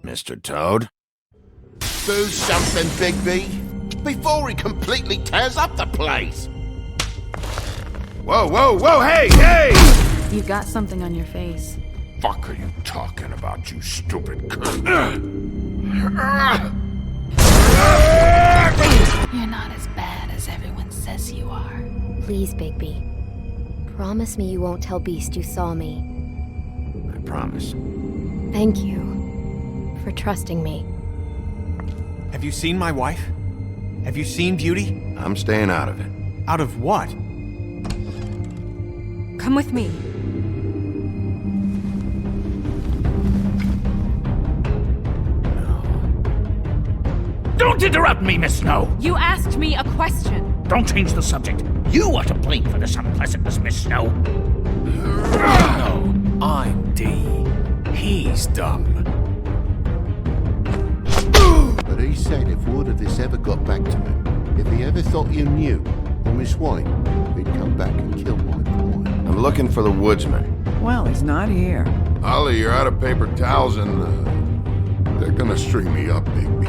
Mr. Toad? Do something, Bigby, before he completely tears up the place! Whoa, whoa, whoa, hey, hey! You've got something on your face. Fuck are you talking about, you stupid cunt? You're not as bad as everyone says you are. Please, Bigby. Promise me you won't tell Beast you saw me. I promise. Thank you for trusting me. Have you seen my wife? Have you seen Beauty? I'm staying out of it. Out of what? Come with me. Don't interrupt me, Miss Snow! You asked me a question. Don't change the subject. You are to blame for this unpleasantness, Miss Snow. No, I'm D. He's dumb. But he said if word of this ever got back to him, if he ever thought you knew, or Miss White, he'd come back and kill my boy. I'm looking for the woodsman. Well, he's not here. Ollie, you're out of paper towels and they're gonna string me up, Bigby.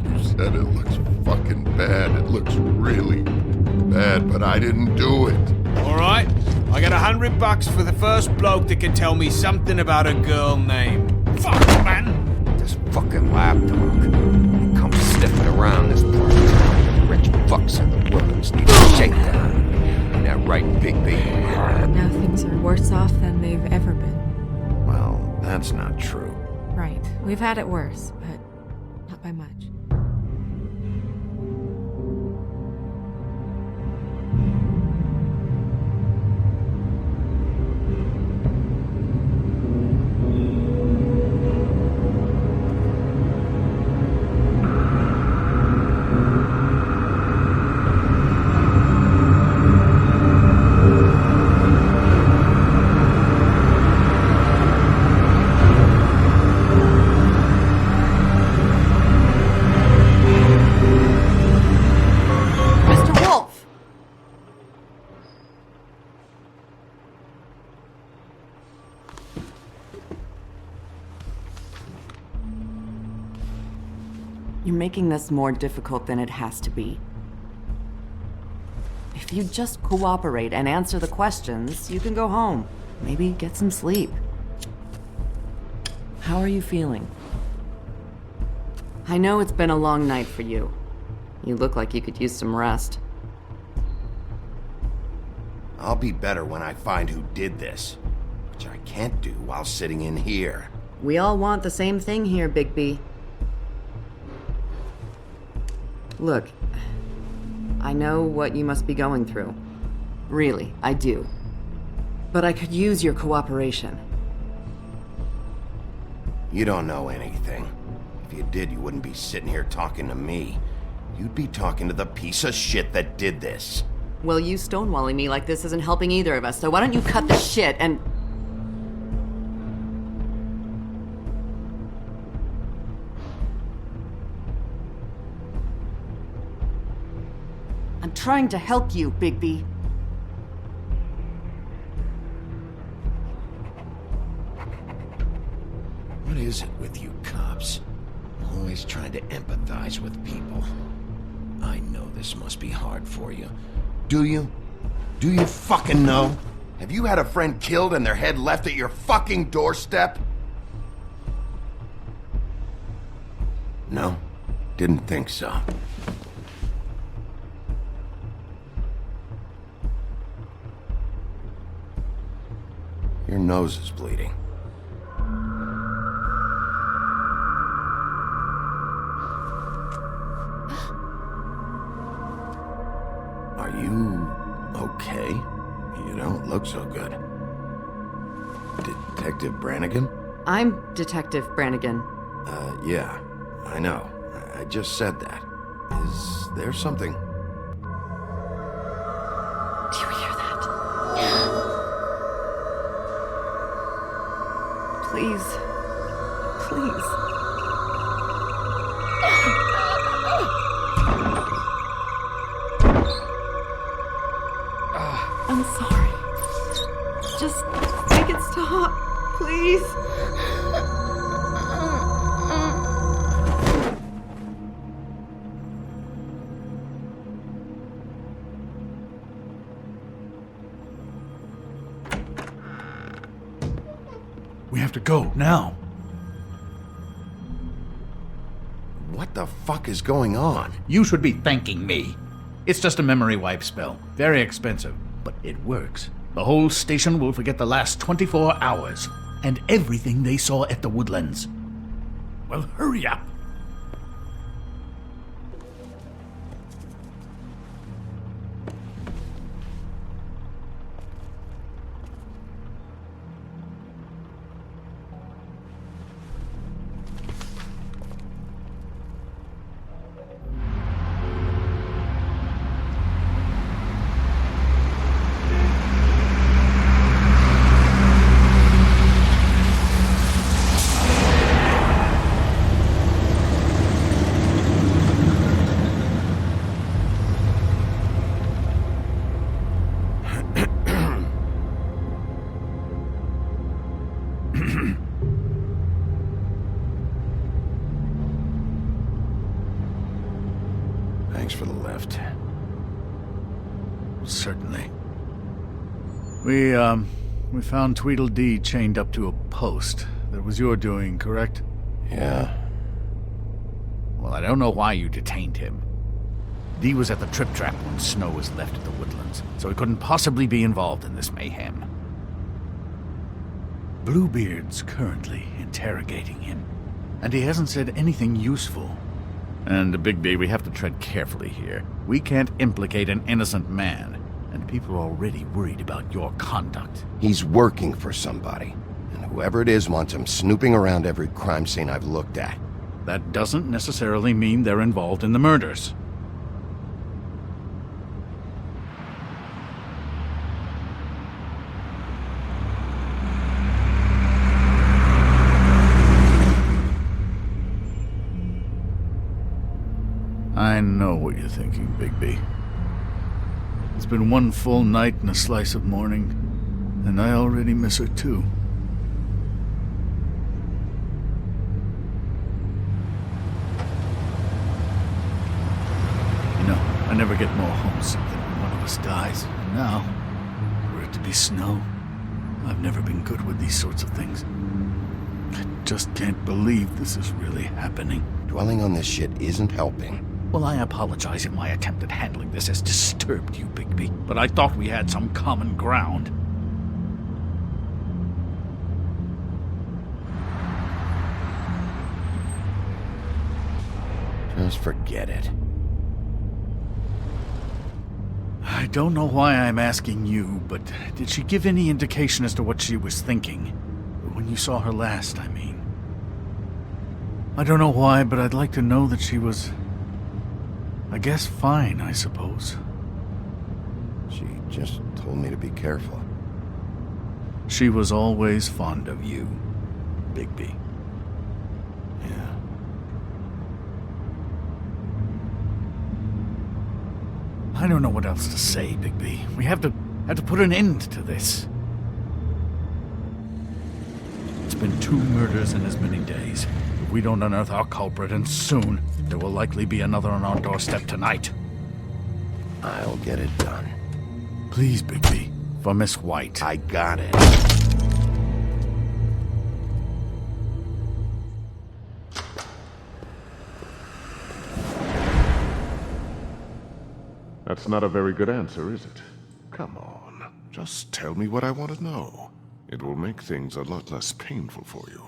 Like you said, it looks fucking bad. It looks really bad, but I didn't do it. Alright, I got $100 for the first bloke that can tell me something about a girl named. Fuck, man! This fucking lapdog. He comes sniffing around this part. The rich fucks in the world need a shakedown. Ain't that right, Bigby? Now things are worse off than they've ever been. Well, that's not true. Right. We've had it worse, but not by much. You're making this more difficult than it has to be. If you just cooperate and answer the questions, you can go home. Maybe get some sleep. How are you feeling? I know it's been a long night for you. You look like you could use some rest. I'll be better when I find who did this, which I can't do while sitting in here. We all want the same thing here, Bigby. Look, I know what you must be going through. Really, I do. But I could use your cooperation. You don't know anything. If you did, you wouldn't be sitting here talking to me. You'd be talking to the piece of shit that did this. Well, you stonewalling me like this isn't helping either of us, so why don't you cut the shit and... I'm trying to help you, Bigby. What is it with you cops? Always trying to empathize with people. I know this must be hard for you. Do you? Do you fucking know? Have you had a friend killed and their head left at your fucking doorstep? No? Didn't think so. Your nose is bleeding. Are you okay? You don't look so good. Detective Brannigan? I'm Detective Brannigan. Yeah, I know. I just said that. Is there something? Do you hear that? Please. Please. to go, now. What the fuck is going on? You should be thanking me. It's just a memory wipe spell. Very expensive, but it works. The whole station will forget the last 24 hours, and everything they saw at the Woodlands. Well, hurry up. Thanks for the lift. Certainly. We found Tweedledee chained up to a post. That was your doing, correct? Yeah. Well, I don't know why you detained him. Dee was at the trip trap when Snow was left at the Woodlands, so he couldn't possibly be involved in this mayhem. Bluebeard's currently interrogating him, and he hasn't said anything useful. And, Bigby, we have to tread carefully here. We can't implicate an innocent man, and people are already worried about your conduct. He's working for somebody, and whoever it is wants him snooping around every crime scene I've looked at. That doesn't necessarily mean they're involved in the murders. I know what you're thinking, Bigby. It's been one full night and a slice of morning, and I already miss her too. You know, I never get more homesick than when one of us dies. And now, for it to be Snow, I've never been good with these sorts of things. I just can't believe this is really happening. Dwelling on this shit isn't helping. Well, I apologize if my attempt at handling this has disturbed you, Bigby, but I thought we had some common ground. Just forget it. I don't know why I'm asking you, but did she give any indication as to what she was thinking? When you saw her last, I mean. I don't know why, but I'd like to know that she was... I guess fine, I suppose. She just told me to be careful. She was always fond of you, Bigby. Yeah. I don't know what else to say, Bigby. We have to put an end to this. It's been 2 murders in as many days. If we don't unearth our culprit, and soon, there will likely be another on our doorstep tonight. I'll get it done. Please, Bigby. For Miss White. I got it. That's not a very good answer, is it? Come on. Just tell me what I want to know. It will make things a lot less painful for you.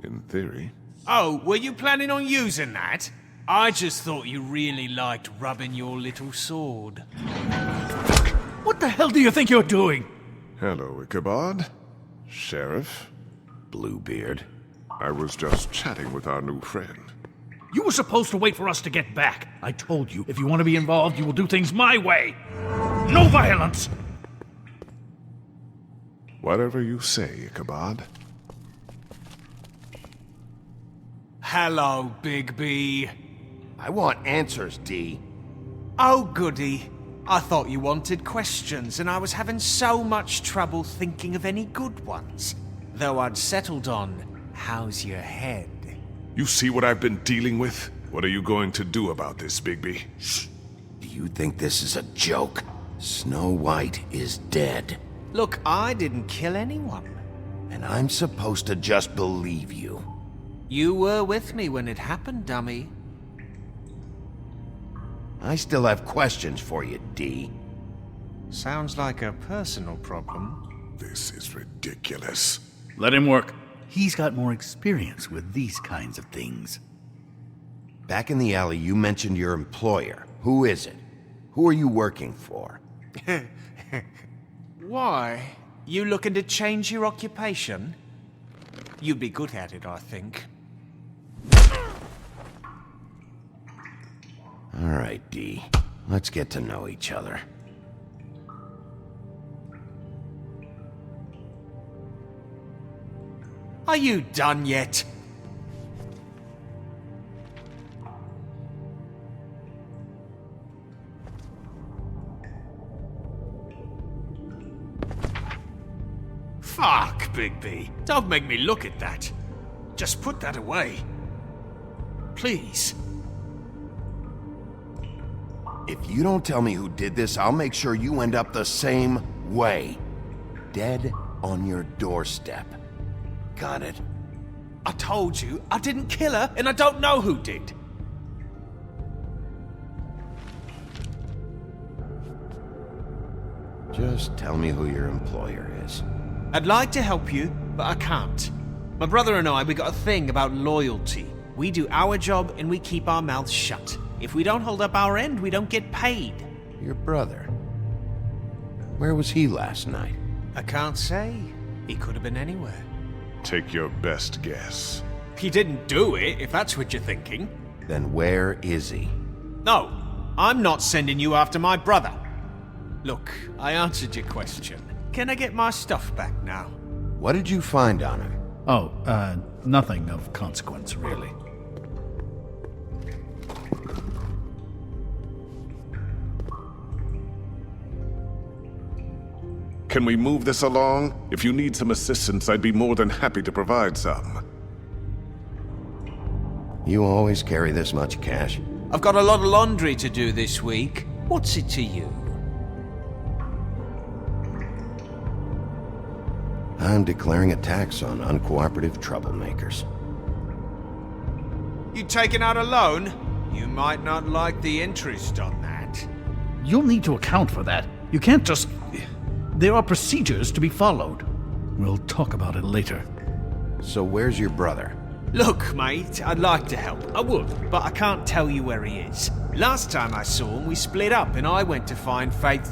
In theory. Oh, were you planning on using that? I just thought you really liked rubbing your little sword. What the hell do you think you're doing? Hello, Ichabod. Sheriff. Bluebeard. I was just chatting with our new friend. You were supposed to wait for us to get back. I told you, if you want to be involved, you will do things my way. No violence! Whatever you say, Ichabod. Hello, Bigby. I want answers, Dee. Oh, goody. I thought you wanted questions, and I was having so much trouble thinking of any good ones. Though I'd settled on, how's your head? You see what I've been dealing with? What are you going to do about this, Bigby? Shh. Do you think this is a joke? Snow White is dead. Look, I didn't kill anyone. And I'm supposed to just believe you. You were with me when it happened, dummy. I still have questions for you, D. Sounds like a personal problem. This is ridiculous. Let him work. He's got more experience with these kinds of things. Back in the alley, you mentioned your employer. Who is it? Who are you working for? Why? You looking to change your occupation? You'd be good at it, I think. All right, D. Let's get to know each other. Are you done yet? Fuck, Bigby. Don't make me look at that. Just put that away. Please. If you don't tell me who did this, I'll make sure you end up the same way. Dead on your doorstep. Got it? I told you, I didn't kill her, and I don't know who did. Just tell me who your employer is. I'd like to help you, but I can't. My brother and I, we got a thing about loyalty. We do our job and we keep our mouths shut. If we don't hold up our end, we don't get paid. Your brother. Where was he last night? I can't say. He could have been anywhere. Take your best guess. He didn't do it, if that's what you're thinking. Then where is he? No, I'm not sending you after my brother. Look, I answered your question. Can I get my stuff back now? What did you find on him? Oh, nothing of consequence, really. Can we move this along? If you need some assistance, I'd be more than happy to provide some. You always carry this much cash? I've got a lot of laundry to do this week. What's it to you? I'm declaring a tax on uncooperative troublemakers. You taking out a loan? You might not like the interest on that. You'll need to account for that. You can't just... There are procedures to be followed. We'll talk about it later. So where's your brother? Look, mate, I'd like to help. I would, but I can't tell you where he is. Last time I saw him, we split up and I went to find Faith.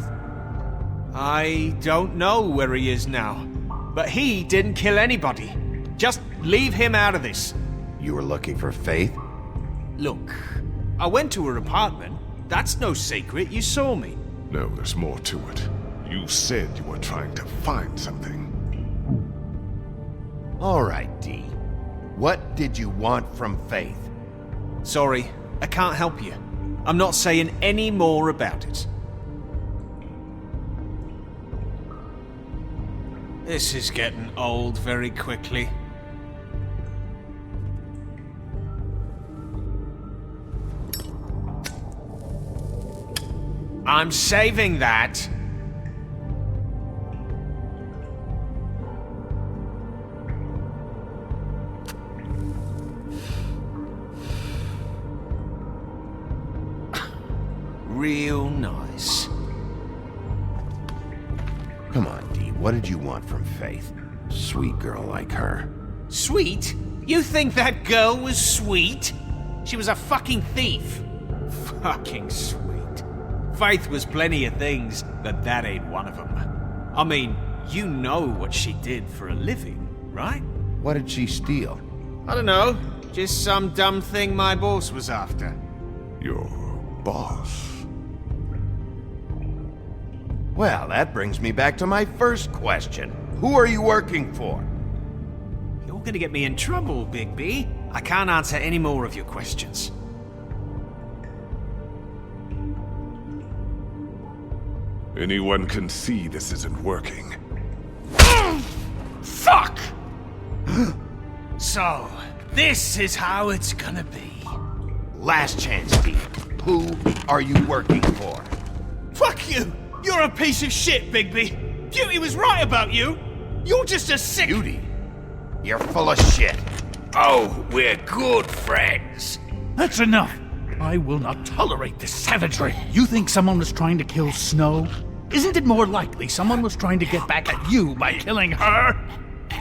I don't know where he is now. But he didn't kill anybody. Just leave him out of this. You were looking for Faith? Look, I went to her apartment. That's no secret. You saw me. No, there's more to it. You said you were trying to find something. All right, D. What did you want from Faith? Sorry, I can't help you. I'm not saying any more about it. This is getting old very quickly. I'm saving that. Real nice. Come on, D. What did you want from Faith? Sweet girl like her. Sweet? You think that girl was sweet? She was a fucking thief. Fucking sweet. Faith was plenty of things, but that ain't one of them. I mean, you know what she did for a living, right? What did she steal? I don't know. Just some dumb thing my boss was after. Your boss? Well, that brings me back to my first question. Who are you working for? You're gonna get me in trouble, Bigby. I can't answer any more of your questions. Anyone can see this isn't working. Fuck! So, this is how it's gonna be. Last chance, D. Who are you working for? Fuck you! You're a piece of shit, Bigby! Beauty was right about you! You're just a sick... Beauty, you're full of shit. Oh, we're good friends. That's enough! I will not tolerate this savagery. You think someone was trying to kill Snow? Isn't it more likely someone was trying to get back at you by killing her?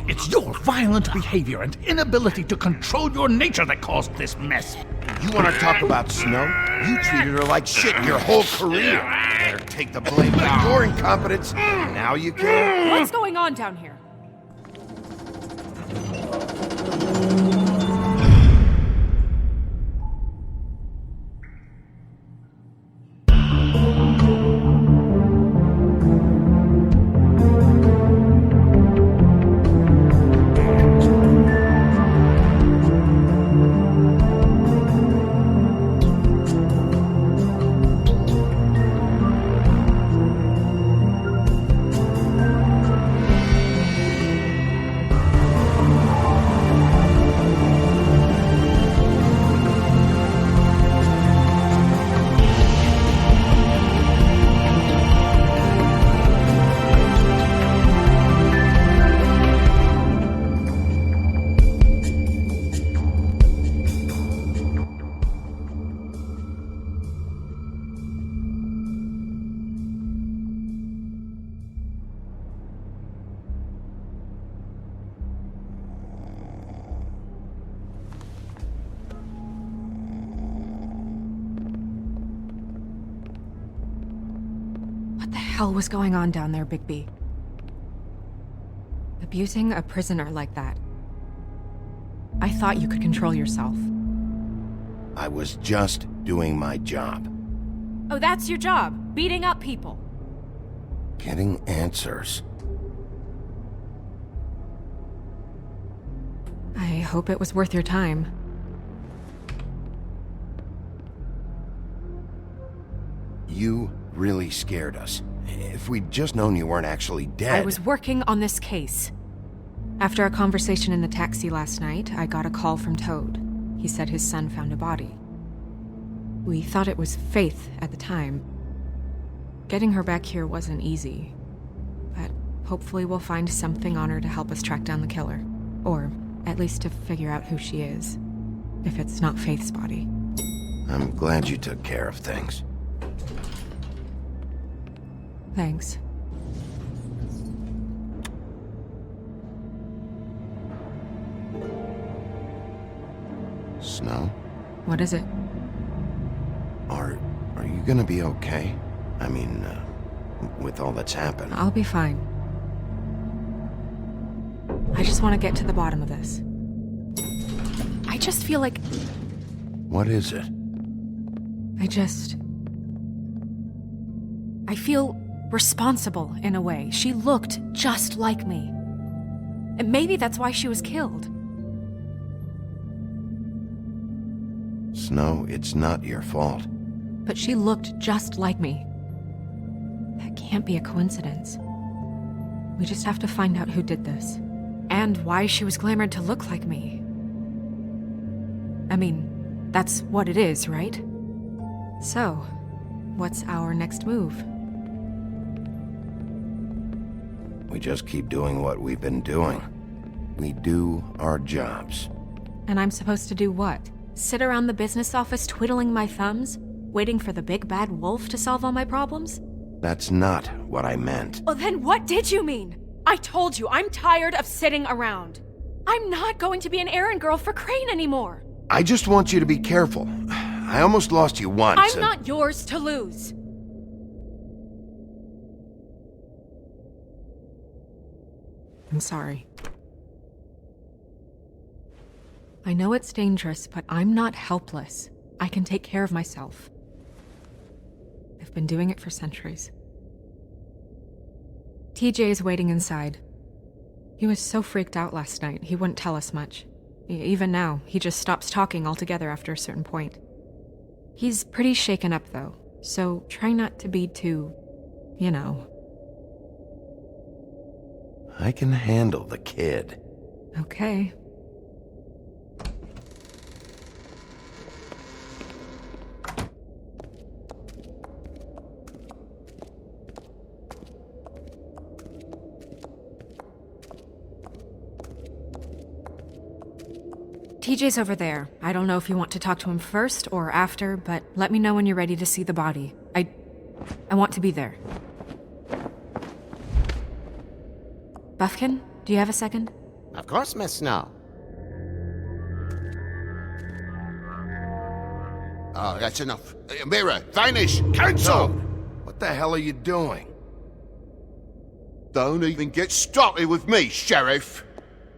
It's your violent behavior and inability to control your nature that caused this mess. You want to talk about Snow? You treated her like shit your whole career. Let her take the blame for your incompetence. Now you care? What's going on down here? What the hell was going on down there, Bigby? Abusing a prisoner like that. I thought you could control yourself. I was just doing my job. Oh, that's your job? Beating up people? Getting answers. I hope it was worth your time. You really scared us. If we'd just known you weren't actually dead... I was working on this case. After our conversation in the taxi last night, I got a call from Toad. He said his son found a body. We thought it was Faith at the time. Getting her back here wasn't easy. But hopefully we'll find something on her to help us track down the killer. Or at least to figure out who she is. If it's not Faith's body. I'm glad you took care of things. Thanks. Snow? What is it? Are you gonna be okay? I mean, with all that's happened. I'll be fine. I just want to get to the bottom of this. I just feel like... What is it? I feel responsible in a way. She looked just like me. And maybe that's why she was killed. Snow, it's not your fault. But she looked just like me. That can't be a coincidence. We just have to find out who did this. And why she was glamored to look like me. I mean, that's what it is, right? So, what's our next move? We just keep doing what we've been doing. We do our jobs. And I'm supposed to do what? Sit around the business office twiddling my thumbs? Waiting for the big bad wolf to solve all my problems? That's not what I meant. Well, then what did you mean? I told you, I'm tired of sitting around. I'm not going to be an errand girl for Crane anymore. I just want you to be careful. I almost lost you once. I'm not yours to lose. I'm sorry. I know it's dangerous, but I'm not helpless. I can take care of myself. I've been doing it for centuries. TJ is waiting inside. He was so freaked out last night, he wouldn't tell us much. Even now, he just stops talking altogether after a certain point. He's pretty shaken up, though, so try not to be too, you know. I can handle the kid. Okay. TJ's over there. I don't know if you want to talk to him first or after, but let me know when you're ready to see the body. I want to be there. Buffkin, do you have a second? Of course, Miss Snow. Oh, that's enough. Mirror, vanish, cancel! What the hell are you doing? Don't even get started with me, Sheriff.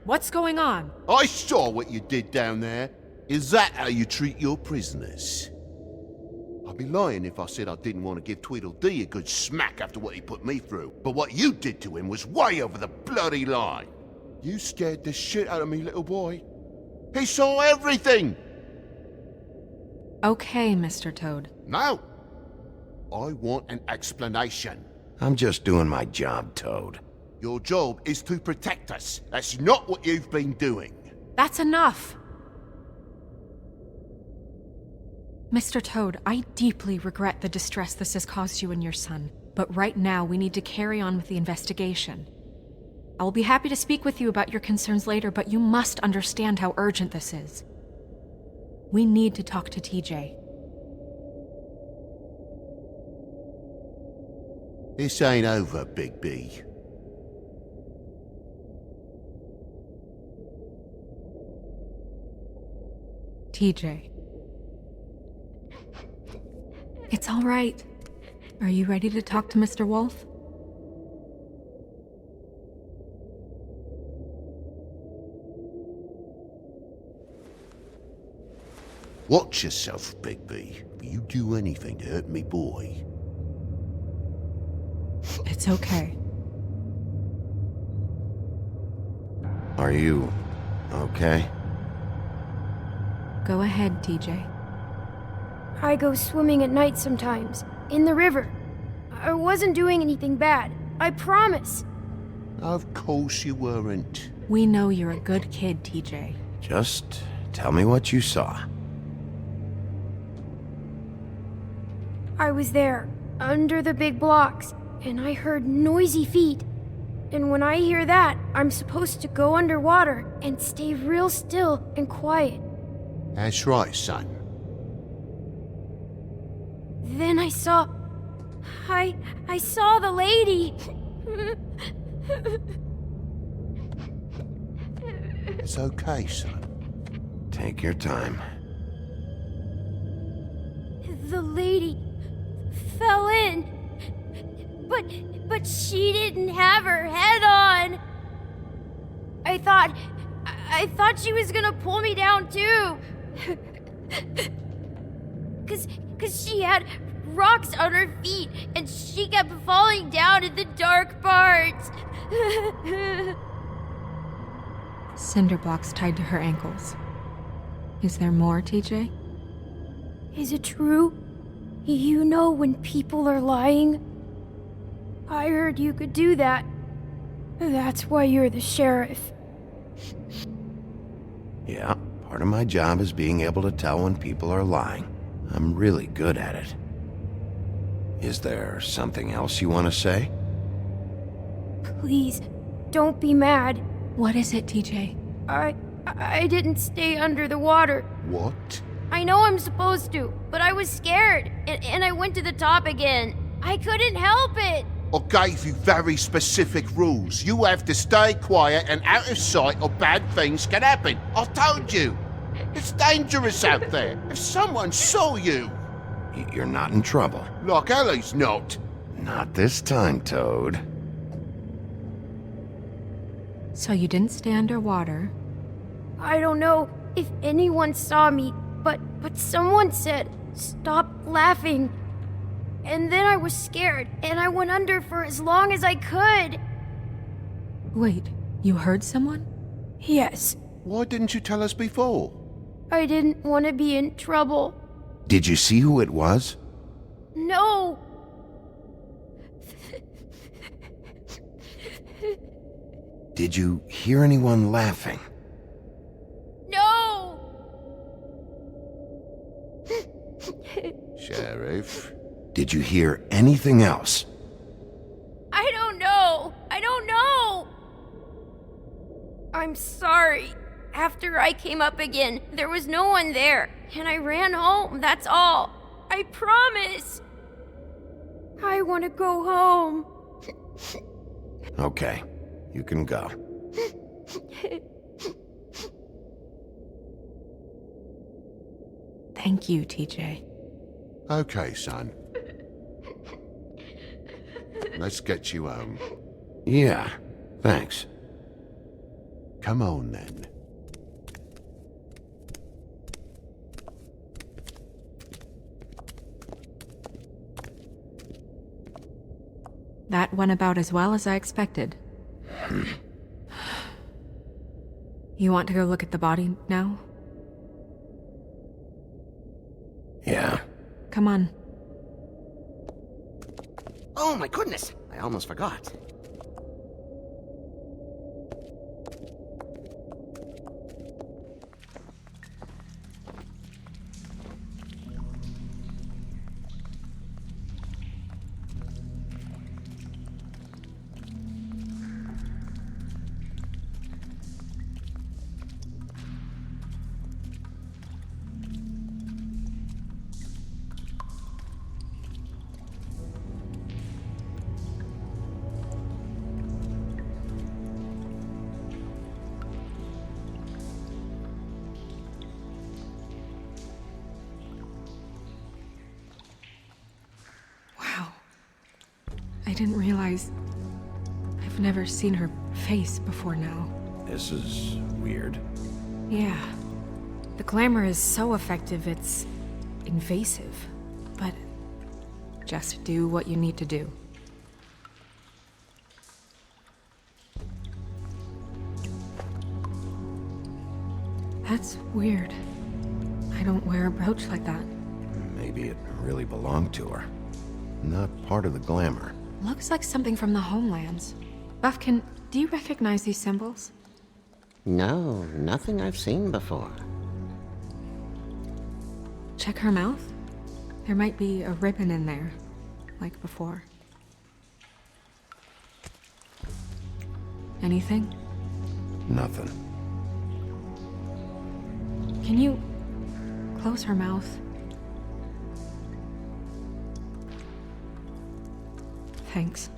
What's going on? I saw what you did down there. Is that how you treat your prisoners? I'd be lying if I said I didn't want to give Tweedledee a good smack after what he put me through. But what you did to him was way over the bloody line. You scared the shit out of me, little boy. He saw everything! Okay, Mr. Toad. No. I want an explanation. I'm just doing my job, Toad. Your job is to protect us. That's not what you've been doing. That's enough! Mr. Toad, I deeply regret the distress this has caused you and your son, but right now we need to carry on with the investigation. I will be happy to speak with you about your concerns later, but you must understand how urgent this is. We need to talk to TJ. This ain't over, Bigby. TJ. It's all right. Are you ready to talk to Mr. Wolf? Watch yourself, Bigby. If you do anything to hurt me, boy. It's okay. Are you okay? Go ahead, TJ. I go swimming at night sometimes, in the river. I wasn't doing anything bad, I promise. Of course you weren't. We know you're a good kid, TJ. Just tell me what you saw. I was there, under the big blocks, and I heard noisy feet. And when I hear that, I'm supposed to go underwater and stay real still and quiet. That's right, son. Then I saw the lady. It's okay, son. Take your time. The lady fell in. But she didn't have her head on. I thought she was gonna pull me down too. Cause she had rocks on her feet and she kept falling down in the dark parts. Cinder blocks tied to her ankles. Is there more, TJ? Is it true? You know when people are lying? I heard you could do that. That's why you're the sheriff. Yeah, part of my job is being able to tell when people are lying. I'm really good at it. Is there something else you want to say? Please, don't be mad. What is it, TJ? I didn't stay under the water. What? I know I'm supposed to, but I was scared, and I went to the top again. I couldn't help it. I gave you very specific rules. You have to stay quiet and out of sight or bad things can happen. I told you. It's dangerous out there. If someone saw you... You're not in trouble. Like Ellie's not. Not this time, Toad. So you didn't stay underwater? I don't know if anyone saw me, but someone said, "Stop laughing." And then I was scared, and I went under for as long as I could. Wait, you heard someone? Yes. Why didn't you tell us before? I didn't want to be in trouble. Did you see who it was? No. Did you hear anyone laughing? No. Sheriff? Did you hear anything else? I don't know. I'm sorry. After I came up again, there was no one there, and I ran home, that's all. I promise. I want to go home. Okay, you can go. Thank you, TJ. Okay, son. Let's get you home. Yeah, thanks. Come on, then. That went about as well as I expected. You want to go look at the body now? Yeah. Come on. Oh my goodness! I almost forgot. I didn't realize... I've never seen her face before now. This is weird. Yeah. The glamour is so effective, it's invasive. But just do what you need to do. That's weird. I don't wear a brooch like that. Maybe it really belonged to her. Not part of the glamour. Looks like something from the homelands. Buffkin, do you recognize these symbols? No, nothing I've seen before. Check her mouth. There might be a ribbon in there, like before. Anything? Nothing. Can you close her mouth? Thanks.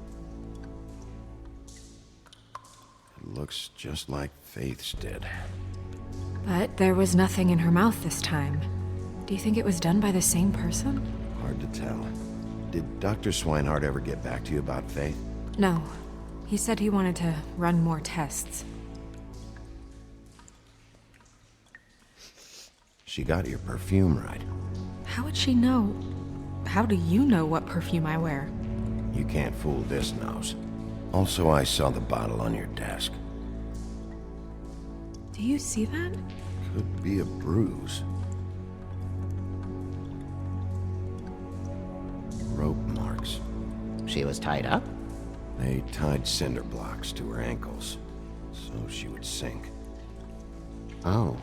It looks just like Faith's did. But there was nothing in her mouth this time. Do you think it was done by the same person? Hard to tell. Did Dr. Swinehart ever get back to you about Faith? No. He said he wanted to run more tests. She got your perfume right. How would she know? How do you know what perfume I wear? You can't fool this nose. Also, I saw the bottle on your desk. Do you see that? Could be a bruise. Rope marks. She was tied up? They tied cinder blocks to her ankles, so she would sink. Oh.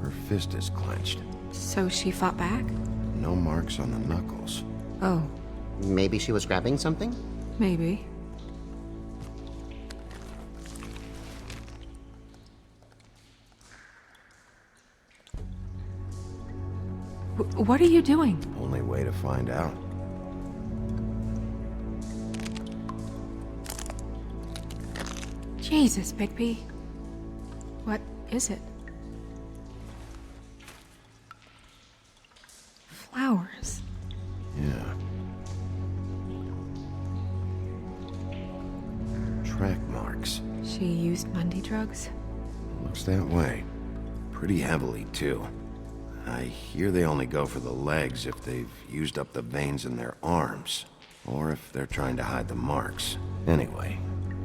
Her fist is clenched. So she fought back? No marks on the knuckles. Oh, Maybe she was grabbing something? maybe. What are you doing? Only way to find out. Jesus, Bigby. What is it? Flowers. Yeah. Track marks. She used Mundy drugs? Looks that way. Pretty heavily, too. I hear they only go for the legs if they've used up the veins in their arms, or if they're trying to hide the marks. Anyway,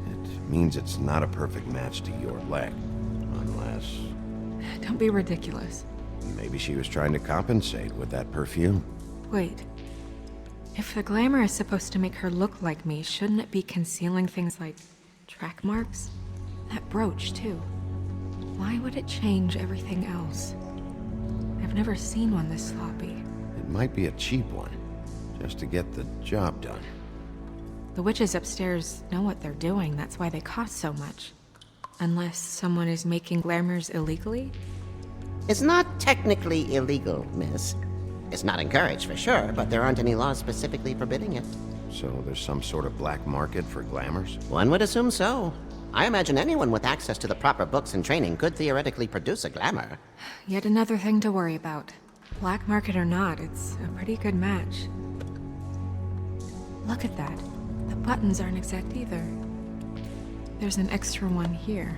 it means it's not a perfect match to your leg. Unless... Don't be ridiculous. maybe she was trying to compensate with that perfume. Wait. If the glamour is supposed to make her look like me, shouldn't it be concealing things like track marks? That brooch, too. Why would it change everything else? I've never seen one this sloppy. It might be a cheap one, just to get the job done. The witches upstairs know what they're doing, that's why they cost so much. Unless someone is making glamours illegally? It's not technically illegal, miss. It's not encouraged for sure, but there aren't any laws specifically forbidding it. So there's some sort of black market for glamours? One would assume so. I imagine anyone with access to the proper books and training could theoretically produce a glamour. Yet another thing to worry about. Black market or not, it's a pretty good match. Look at that. The buttons aren't exact either. There's an extra one here.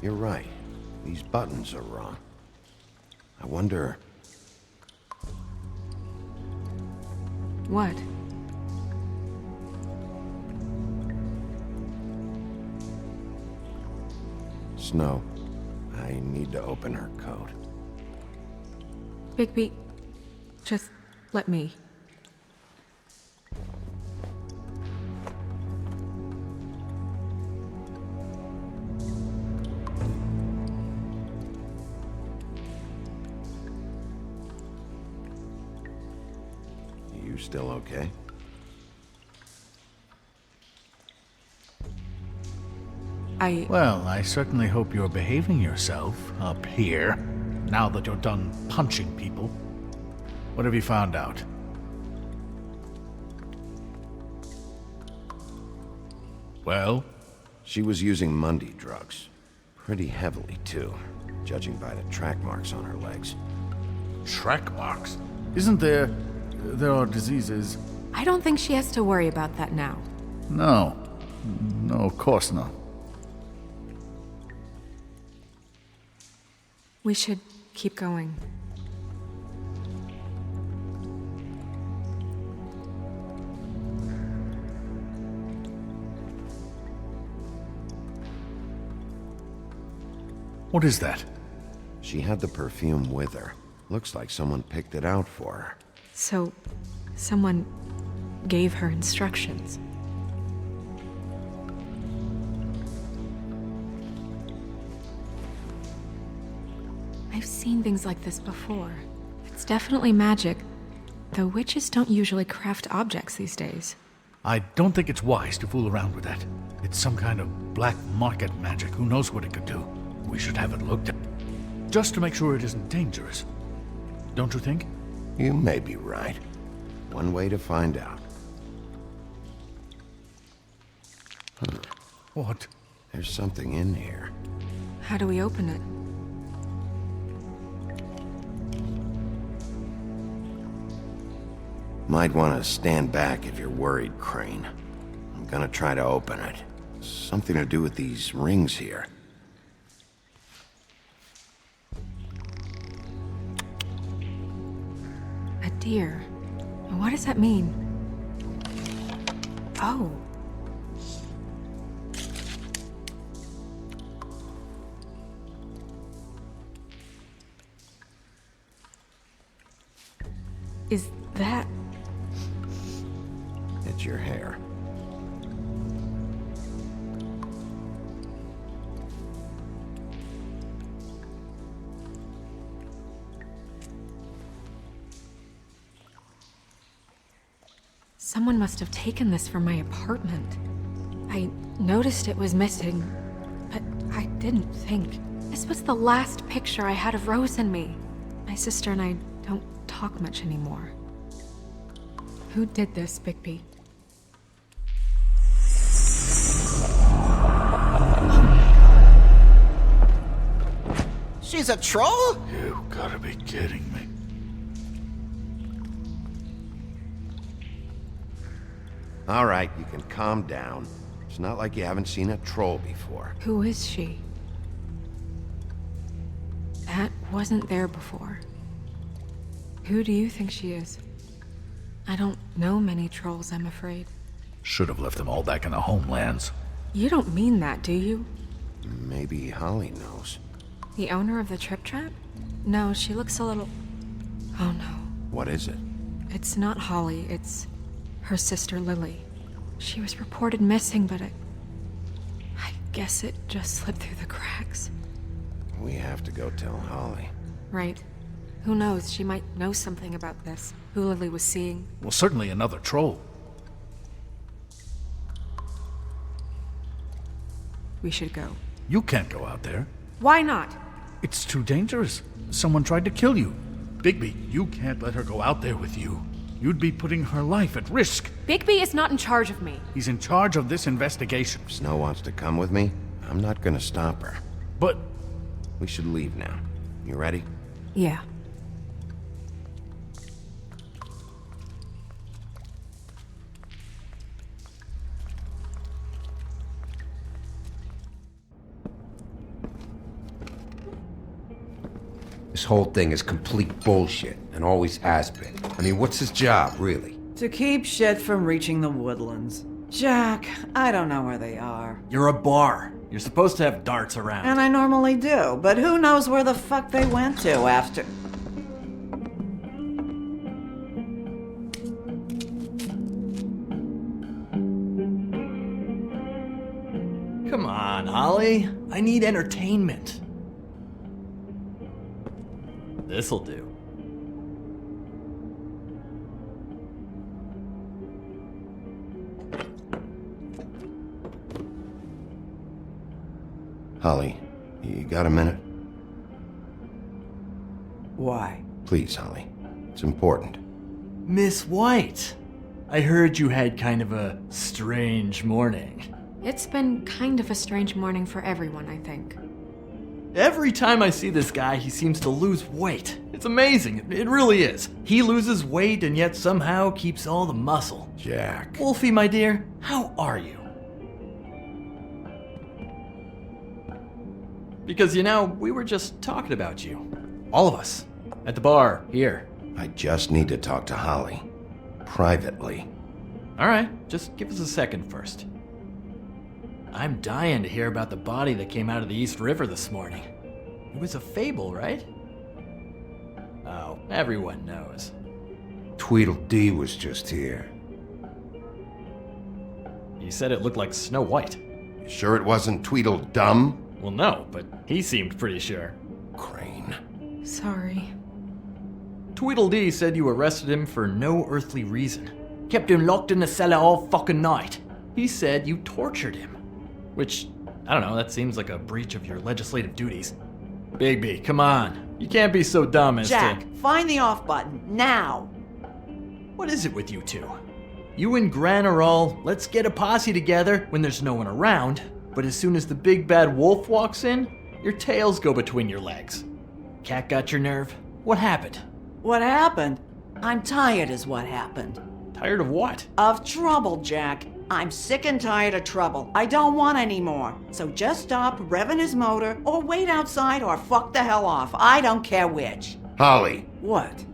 You're right. These buttons are wrong. I wonder... What? Snow, I need to open her coat. Bigby, just let me. You still okay? Well, I certainly hope you're behaving yourself up here, now that you're done punching people. What have you found out? Well? She was using Mundy drugs. Pretty heavily, too, judging by the track marks on her legs. Track marks? Isn't there... there are diseases... I don't think she has to worry about that now. No. No, of course not. We should keep going. What is that? She had the perfume with her. Looks like someone picked it out for her. So, someone gave her instructions. I've seen things like this before. It's definitely magic, though witches don't usually craft objects these days. I don't think it's wise to fool around with that. It's some kind of black market magic. Who knows what it could do? We should have it looked at. Just to make sure it isn't dangerous. Don't you think? You may be right. One way to find out. What? There's something in here. How do we open it? Might want to stand back if you're worried, Crane. I'm gonna try to open it. Something to do with these rings here. A deer. What does that mean? Oh. Is that... It's your hair. Someone must have taken this from my apartment. I noticed it was missing, but I didn't think. This was the last picture I had of Rose and me. My sister and I don't talk much anymore. Who did this, Bigby? She's a troll? You gotta be kidding me. All right, you can calm down. It's not like you haven't seen a troll before. Who is she? That wasn't there before. Who do you think she is? I don't know many trolls, I'm afraid. Should have left them all back in the homelands. You don't mean that, do you? Maybe Holly knows. The owner of the Trip Trap? No, she looks a little... Oh no. What is it? It's not Holly, it's her sister Lily. She was reported missing, but I guess it just slipped through the cracks. We have to go tell Holly. Right. Who knows, she might know something about this. Who Lily was seeing. Well, certainly another troll. We should go. You can't go out there. Why not? It's too dangerous. Someone tried to kill you. Bigby, you can't let her go out there with you. You'd be putting her life at risk. Bigby is not in charge of me. He's in charge of this investigation. Snow wants to come with me. I'm not gonna stop her. But We should leave now. You ready? Yeah. This whole thing is complete bullshit, and always has been. I mean, what's his job, really? To keep shit from reaching the woodlands. Jack, I don't know where they are. You're a bar. You're supposed to have darts around. And I normally do, but who knows where the fuck they went to after... Come on, Holly. I need entertainment. This'll do. Holly, you got a minute? Why? Please, Holly. It's important. Miss White, I heard you had kind of a strange morning. It's been kind of a strange morning for everyone, I think. Every time I see this guy, he seems to lose weight. It's amazing. It really is. He loses weight and yet somehow keeps all the muscle. Jack. Wolfie, my dear, how are you? Because, you know, we were just talking about you. All of us. At the bar, here. I just need to talk to Holly. Privately. All right, just give us a second first. I'm dying to hear about the body that came out of the East River this morning. It was a fable, right? Oh, everyone knows. Tweedledee was just here. He said it looked like Snow White. You sure it wasn't Tweedledum? Well, no, but he seemed pretty sure. Crane. Sorry. Tweedledee said you arrested him for no earthly reason. Kept him locked in the cellar all fucking night. He said you tortured him. Which, I don't know, that seems like a breach of your legislative duties. Bigby, come on. You can't be so dumb as Jack, to... find the off button, now! What is it with you two? You and Gran are all, let's get a posse together when there's no one around, but as soon as the big bad wolf walks in, your tails go between your legs. Cat got your nerve? What happened? What happened? I'm tired is what happened. Tired of what? Of trouble, Jack. I'm sick and tired of trouble. I don't want any more. So just stop revving his motor, or wait outside, or fuck the hell off. I don't care which. Holly. What?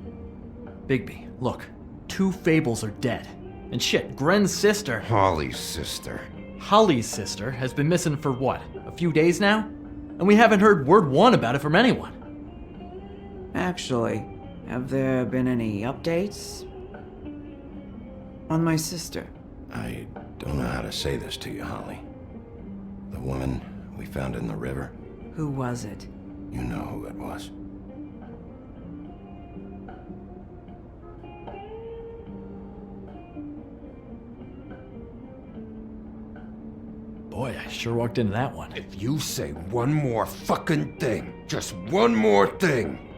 Bigby, look. 2 Fables are dead. And shit, Gren's sister... Holly's sister. Holly's sister has been missing for what? A few days now? And we haven't heard word one about it from anyone. Actually, have there been any updates? On my sister? I don't know how to say this to you, Holly. The woman we found in the river. Who was it? You know who it was. Boy, I sure walked into that one. If you say one more fucking thing, just one more thing.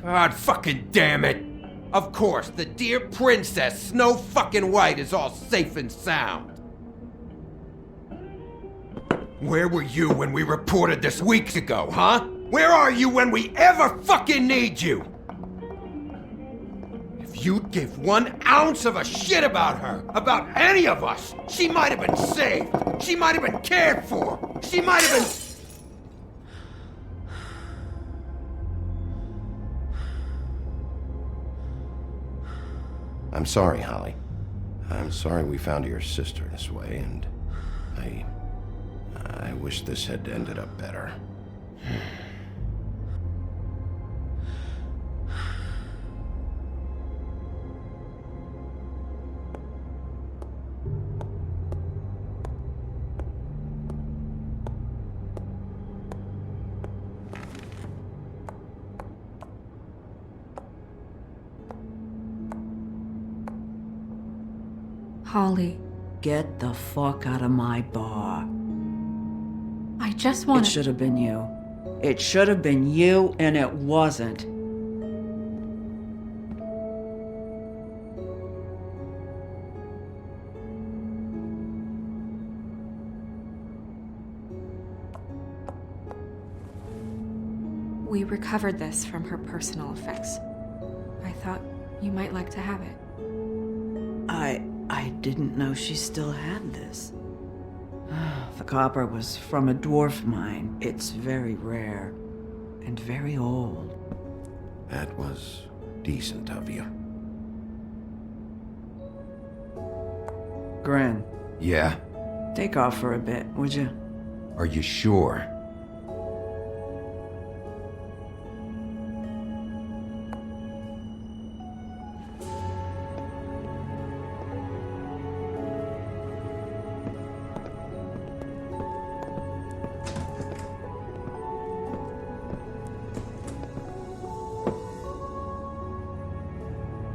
God fucking damn it! Of course, the dear princess Snow fucking White is all safe and sound. Where were you when we reported this weeks ago, huh? Where are you when we ever fucking need you? If you'd give 1 ounce of a shit about her, about any of us, she might have been saved. She might have been cared for. She might have been... I'm sorry, Holly. I'm sorry we found your sister this way, and I wish this had ended up better. Holly, Get the fuck out of my bar. I just It want should have been you. It should have been you, and it wasn't. We recovered this from her personal effects. I thought you might like to have it. I didn't know she still had this. The copper was from a dwarf mine. It's very rare and very old. That was decent of you. Gren, Yeah? take off for a bit, would you? Are you sure?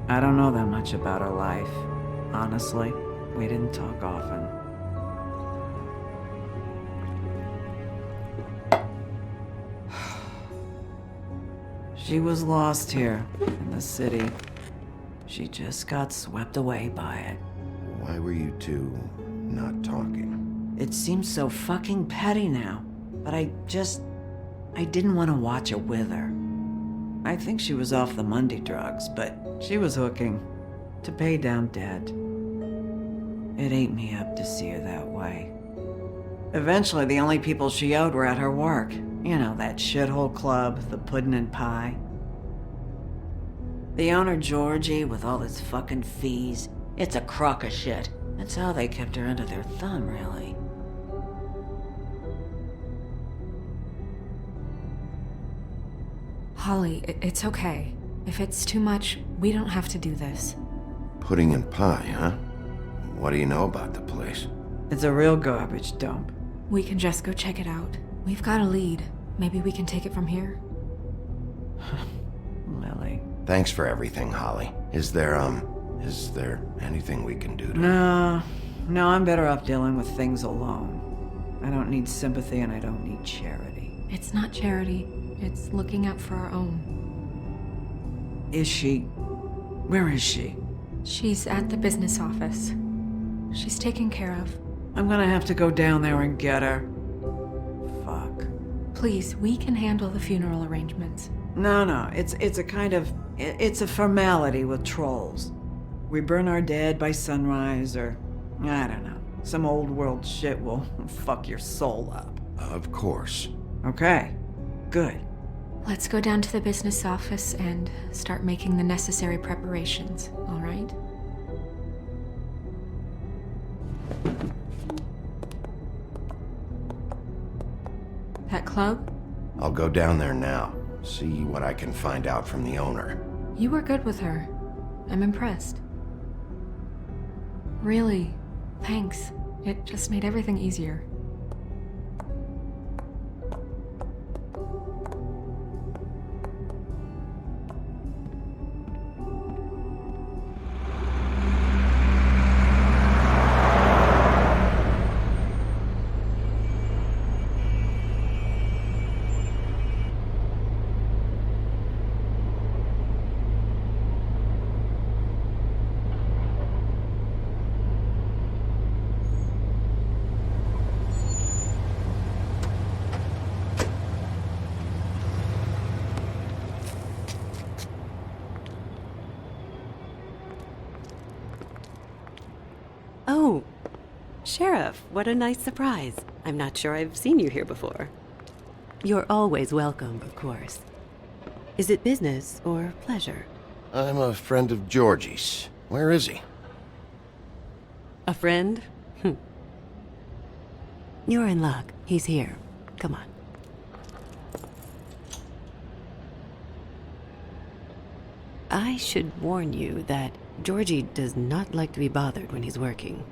I don't know that much about her life. Honestly, we didn't talk often. She was lost here in the city. She just got swept away by it. Why were you two not talking? It seems so fucking petty now, but I didn't want to watch it with her. I think she was off the Monday drugs, but she was hooking to pay down debt. It ate me up to see her that way. Eventually, the only people she owed were at her work. You know, that shithole club, the Puddin' and Pie. The owner, Georgie, with all his fucking fees, it's a crock of shit. That's how they kept her under their thumb, really. Holly, it's okay. If it's too much, we don't have to do this. Pudding and pie, huh? What do you know about the place? It's a real garbage dump. We can just go check it out. We've got a lead. Maybe we can take it from here. Lily. Thanks for everything, Holly. Is there anything we can do to... No, I'm better off dealing with things alone. I don't need sympathy and I don't need charity. It's not charity. It's looking out for our own. Is she... Where is she? She's at the business office. She's taken care of. I'm gonna have to go down there and get her. Fuck. Please, we can handle the funeral arrangements. No, it's a kind of... It's a formality with trolls. We burn our dead by sunrise, or... I don't know. Some old world shit will fuck your soul up. Of course. Okay. Good. Let's go down to the business office and start making the necessary preparations, all right? That club? I'll go down there now. See what I can find out from the owner. You were good with her. I'm impressed. Really, thanks. It just made everything easier. Oh, Sheriff, what a nice surprise. I'm not sure I've seen you here before. You're always welcome, of course. Is it business or pleasure? I'm a friend of Georgie's. Where is he? A friend? You're in luck. He's here. Come on. I should warn you that Georgie does not like to be bothered when he's working.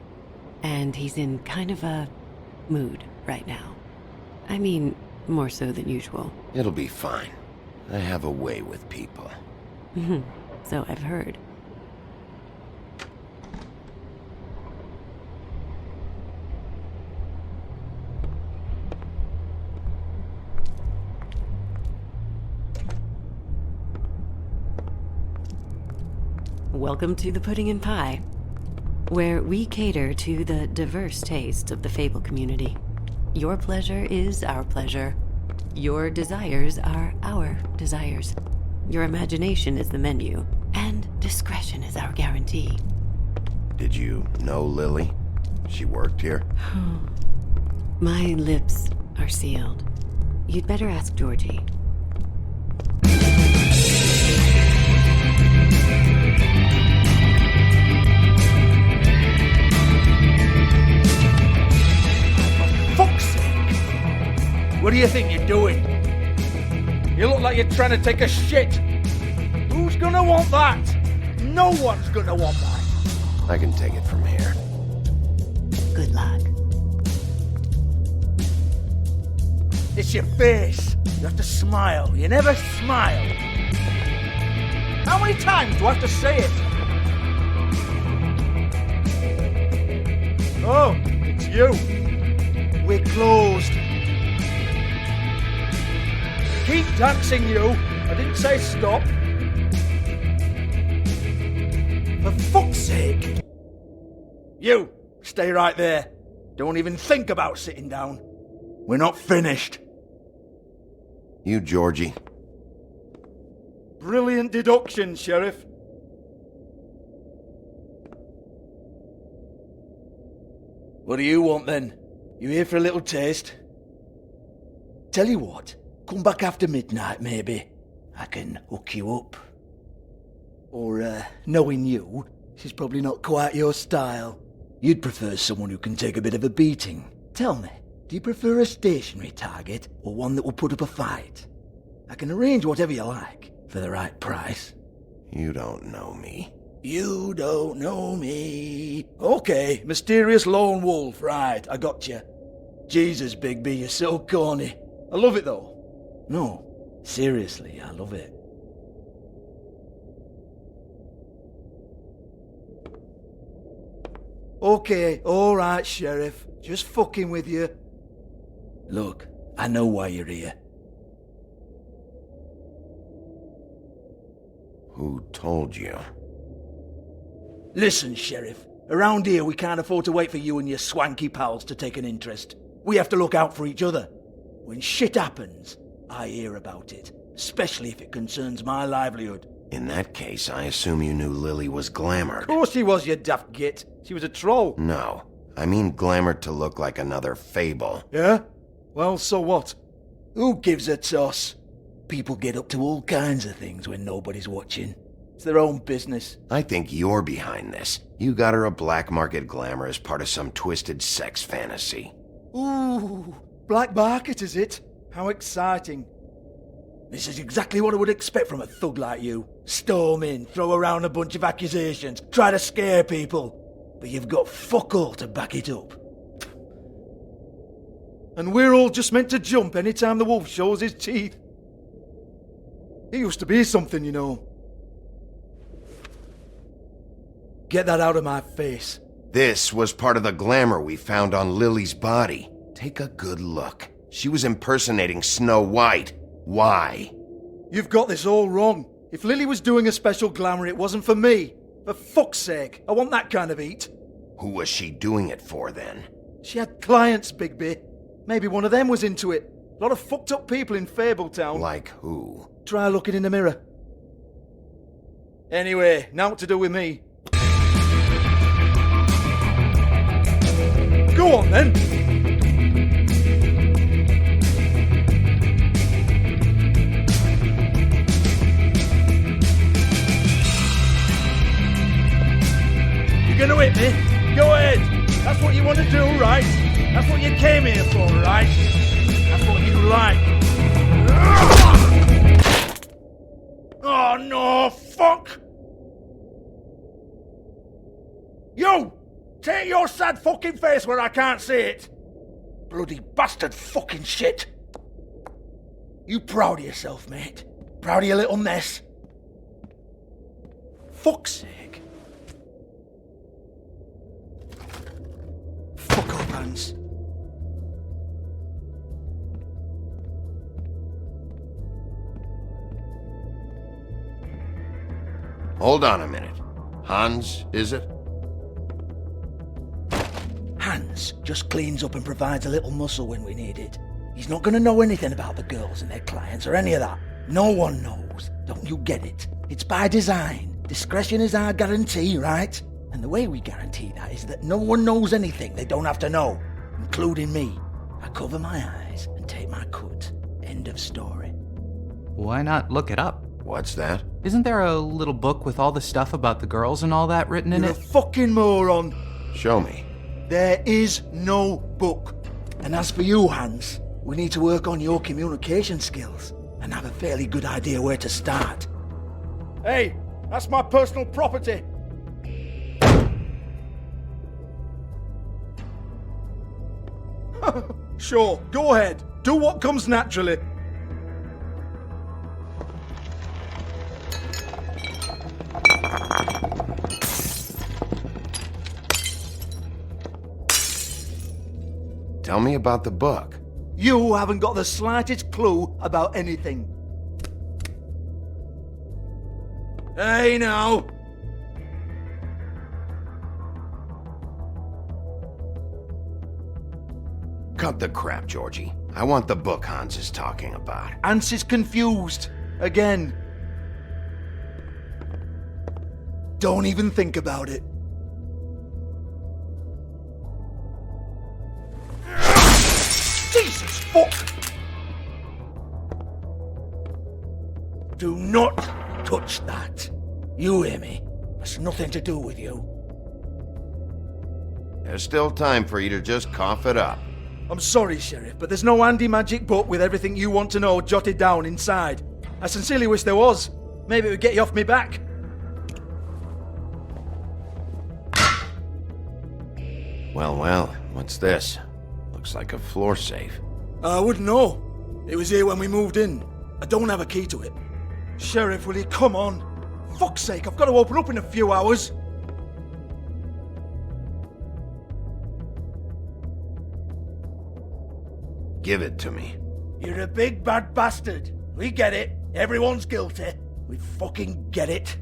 And he's in kind of a mood right now. I mean, more so than usual. It'll be fine. I have a way with people. So I've heard. Welcome to the Pudding and Pie, where we cater to the diverse tastes of the Fable community. Your pleasure is our pleasure. Your desires are our desires. Your imagination is the menu, and discretion is our guarantee. Did you know Lily? She worked here? My lips are sealed. You'd better ask Georgie. Fuck's sake! What do you think you're doing? You look like you're trying to take a shit. Who's gonna want that? No one's gonna want that. I can take it from here. Good luck. It's your face. You have to smile. You never smile. How many times do I have to say it? Oh, it's you. We're closed. Keep dancing, you. I didn't say stop. For fuck's sake. You, stay right there. Don't even think about sitting down. We're not finished. You, Georgie. Brilliant deduction, Sheriff. What do you want then? You here for a little taste? Tell you what, come back after midnight maybe. I can hook you up. Or, knowing you, she's probably not quite your style. You'd prefer someone who can take a bit of a beating. Tell me, do you prefer a stationary target or one that will put up a fight? I can arrange whatever you like for the right price. You don't know me. You don't know me. Okay, mysterious lone wolf, right, I got you. Jesus, Bigby, you're so corny. I love it though. No, seriously, I love it. Okay, alright, Sheriff. Just fucking with you. Look, I know why you're here. Who told you? Listen, Sheriff. Around here, we can't afford to wait for you and your swanky pals to take an interest. We have to look out for each other. When shit happens, I hear about it. Especially if it concerns my livelihood. In that case, I assume you knew Lily was glamored. Of course she was, you daft git. She was a troll. No. I mean glamored to look like another Fable. Yeah? Well, so what? Who gives a toss? People get up to all kinds of things when nobody's watching. It's their own business. I think you're behind this. You got her a black market glamour as part of some twisted sex fantasy. Ooh, black market is it? How exciting. This is exactly what I would expect from a thug like you. Storm in, throw around a bunch of accusations, try to scare people. But you've got fuck all to back it up. And we're all just meant to jump any time the wolf shows his teeth. He used to be something, you know. Get that out of my face. This was part of the glamour we found on Lily's body. Take a good look. She was impersonating Snow White. Why? You've got this all wrong. If Lily was doing a special glamour, it wasn't for me. For fuck's sake, I want that kind of eat. Who was she doing it for, then? She had clients, Bigby. Maybe one of them was into it. A lot of fucked up people in Fabletown. Like who? Try looking in the mirror. Anyway, now what to do with me? Go on, then. You're gonna hit me? Go ahead. That's what you want to do, right? That's what you came here for, right? That's what you like. Oh, no, fuck! You! Take your sad fucking face where I can't see it! Bloody bastard fucking shit! You proud of yourself, mate? Proud of your little mess? Fuck's sake. Fuck off, Hans. Hold on a minute. Hans, is it? Hans just cleans up and provides a little muscle when we need it. He's not gonna know anything about the girls and their clients or any of that. No one knows. Don't you get it? It's by design. Discretion is our guarantee, right? And the way we guarantee that is that no one knows anything they don't have to know, including me. I cover my eyes and take my cut. End of story. Why not look it up? What's that? Isn't there a little book with all the stuff about the girls and all that written in You're it? a fucking moron. Show me. There is no book. And as for you, Hans, we need to work on your communication skills and have a fairly good idea where to start. Hey, that's my personal property. Sure, go ahead. Do what comes naturally. Tell me about the book. You haven't got the slightest clue about anything. Hey now! Cut the crap, Georgie. I want the book Hans is talking about. Hans is confused. Again. Don't even think about it. Jesus fuck! Do not touch that. You hear me? It's nothing to do with you. There's still time for you to just cough it up. I'm sorry, Sheriff, but there's no handy magic book with everything you want to know jotted down inside. I sincerely wish there was. Maybe it would get you off me back. Well, what's this? Looks like a floor safe. I wouldn't know. It was here when we moved in. I don't have a key to it. Sheriff, will you come on? Fuck's sake, I've got to open up in a few hours. Give it to me. You're a big bad bastard. We get it. Everyone's guilty. We fucking get it.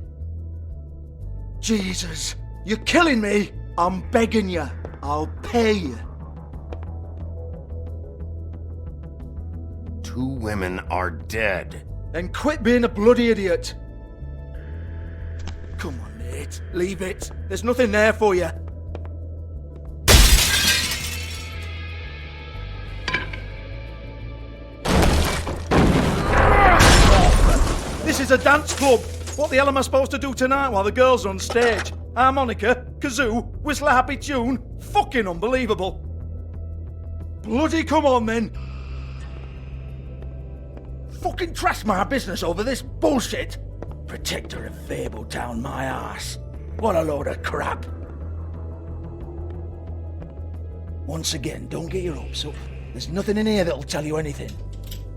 Jesus, you're killing me. I'm begging you. I'll pay you. 2 women are dead. Then quit being a bloody idiot. Come on, mate. Leave it. There's nothing there for you. This is a dance club. What the hell am I supposed to do tonight while the girls are on stage? Harmonica, kazoo, whistle a happy tune? Fucking unbelievable. Bloody come on then. Fucking trash my business over this bullshit. Protector of Fabletown, my ass. What a load of crap. Once again, don't get your hopes up. There's nothing in here that'll tell you anything.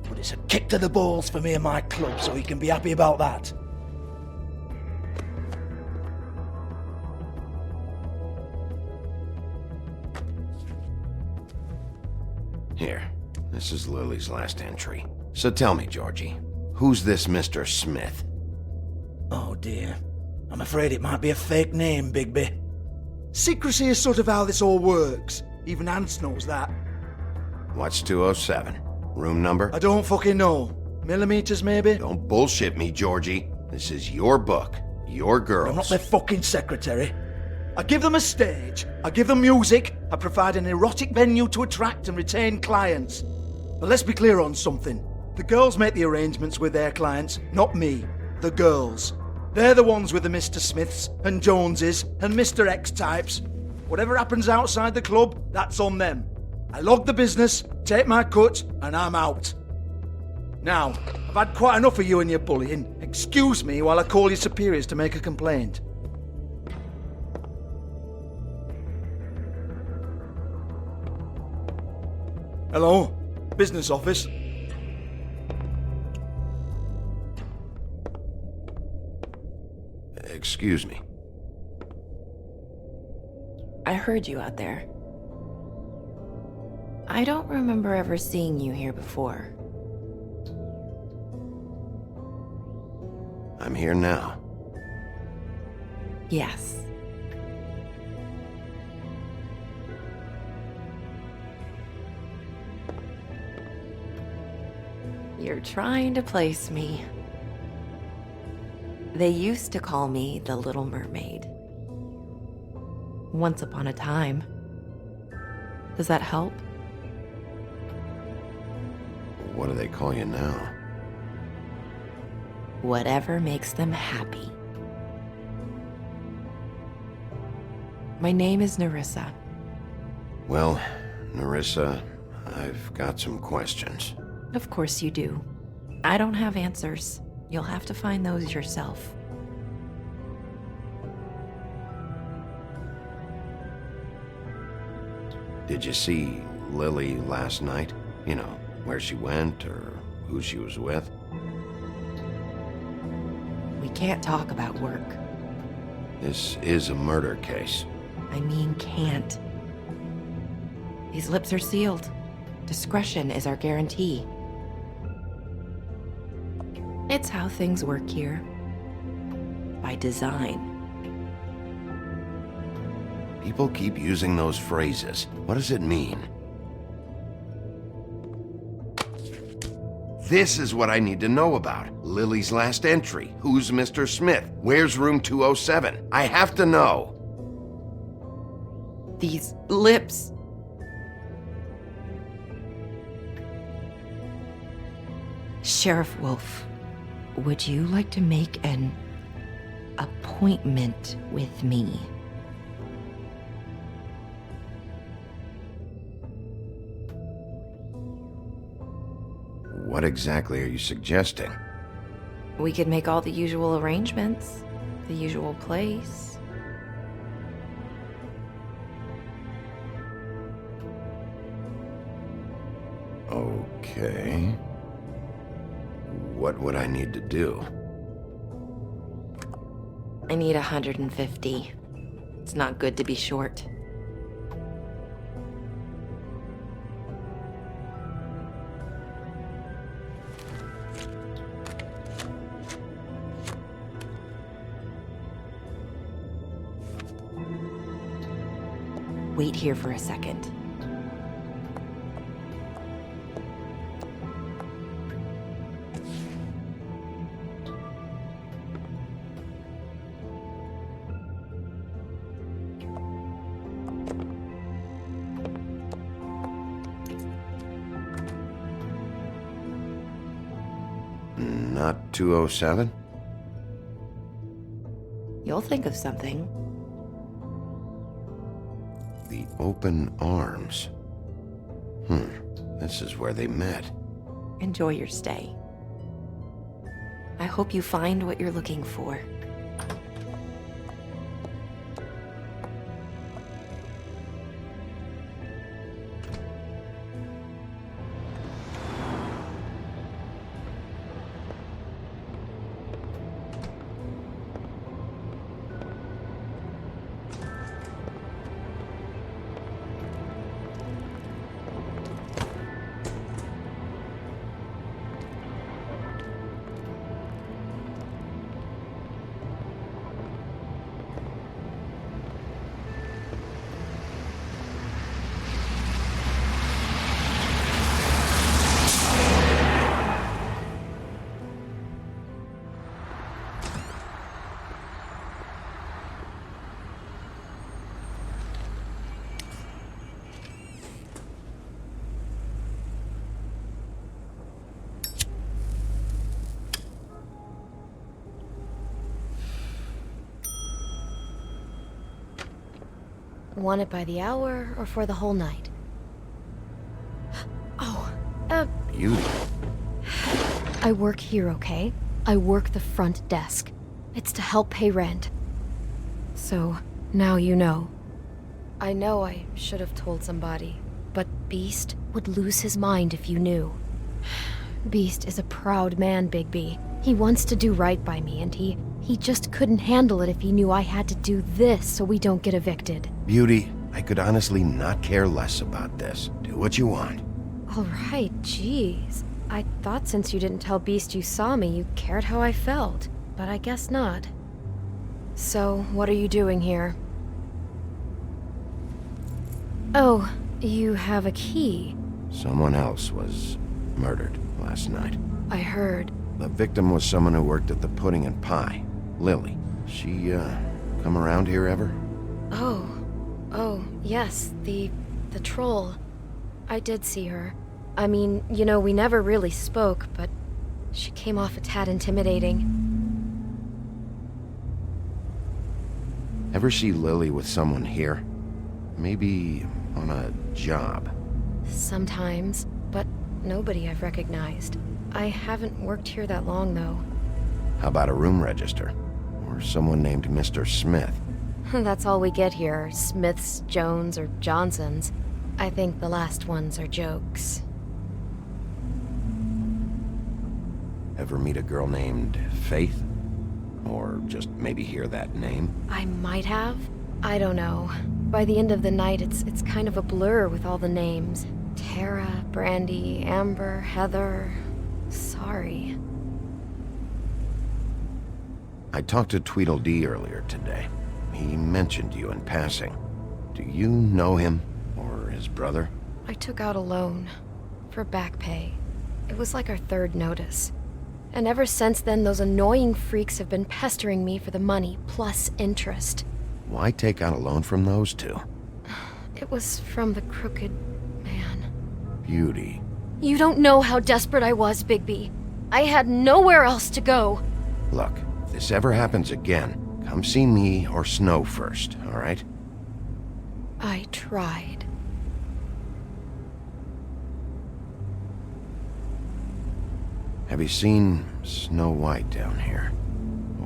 But it's a kick to the balls for me and my club, so you can be happy about that. Here, this is Lily's last entry. So tell me, Georgie, who's this Mr. Smith? Oh dear. I'm afraid it might be a fake name, Bigby. Secrecy is sort of how this all works. Even Hans knows that. What's 207? Room number? I don't fucking know. Millimeters, maybe? Don't bullshit me, Georgie. This is your book. Your girls. I'm not their fucking secretary. I give them a stage. I give them music. I provide an erotic venue to attract and retain clients. But let's be clear on something. The girls make the arrangements with their clients, not me. The girls. They're the ones with the Mr. Smiths and Joneses and Mr. X types. Whatever happens outside the club, that's on them. I log the business, take my cut, and I'm out. Now, I've had quite enough of you and your bullying. Excuse me while I call your superiors to make a complaint. Hello? Business office? Excuse me. I heard you out there. I don't remember ever seeing you here before. I'm here now. Yes. You're trying to place me. They used to call me the Little Mermaid. Once upon a time. Does that help? What do they call you now? Whatever makes them happy. My name is Nerissa. Well, Nerissa, I've got some questions. Of course you do. I don't have answers. You'll have to find those yourself. Did you see Lily last night? You know, where she went or who she was with? We can't talk about work. This is a murder case. I mean can't. These lips are sealed. Discretion is our guarantee. It's how things work here. By design. People keep using those phrases. What does it mean? This is what I need to know about. Lily's last entry. Who's Mr. Smith? Where's room 207? I have to know. These lips. Sheriff Wolf, would you like to make an appointment with me? What exactly are you suggesting? We could make all the usual arrangements, the usual place. Okay. What would I need to do? I need 150. It's not good to be short. Wait here for a second. Not 207? You'll think of something. The open arms. This is where they met. Enjoy your stay. I hope you find what you're looking for. Want it by the hour or for the whole night? Oh, Beauty. I work here, okay? I work the front desk. It's to help pay rent. So, now you know. I know I should have told somebody, but Beast would lose his mind if you knew. Beast is a proud man, Bigby. He wants to do right by me, and he just couldn't handle it if he knew I had to do this so we don't get evicted. Beauty, I could honestly not care less about this. Do what you want. All right, jeez. I thought since you didn't tell Beast you saw me, you cared how I felt, but I guess not. So, what are you doing here? Oh, you have a key. Someone else was murdered last night. I heard. The victim was someone who worked at the Pudding and Pie, Lily. She, come around here ever? Oh, yes, the troll. I did see her. I mean, you know, we never really spoke, but she came off a tad intimidating. Ever see Lily with someone here? Maybe on a job? Sometimes, but nobody I've recognized. I haven't worked here that long, though. How about a room register? Or someone named Mr. Smith? That's all we get here, Smiths, Jones, or Johnsons. I think the last ones are jokes. Ever meet a girl named Faith? Or just maybe hear that name? I might have. I don't know. By the end of the night, it's kind of a blur with all the names. Tara, Brandy, Amber, Heather... Sorry. I talked to Tweedledee earlier today. He mentioned you in passing. Do you know him? Or his brother? I took out a loan. For back pay. It was like our third notice. And ever since then, those annoying freaks have been pestering me for the money, plus interest. Why take out a loan from those two? It was from the crooked man. Beauty. You don't know how desperate I was, Bigby. I had nowhere else to go. Look, if this ever happens again, come see me or Snow first, all right? I tried. Have you seen Snow White down here?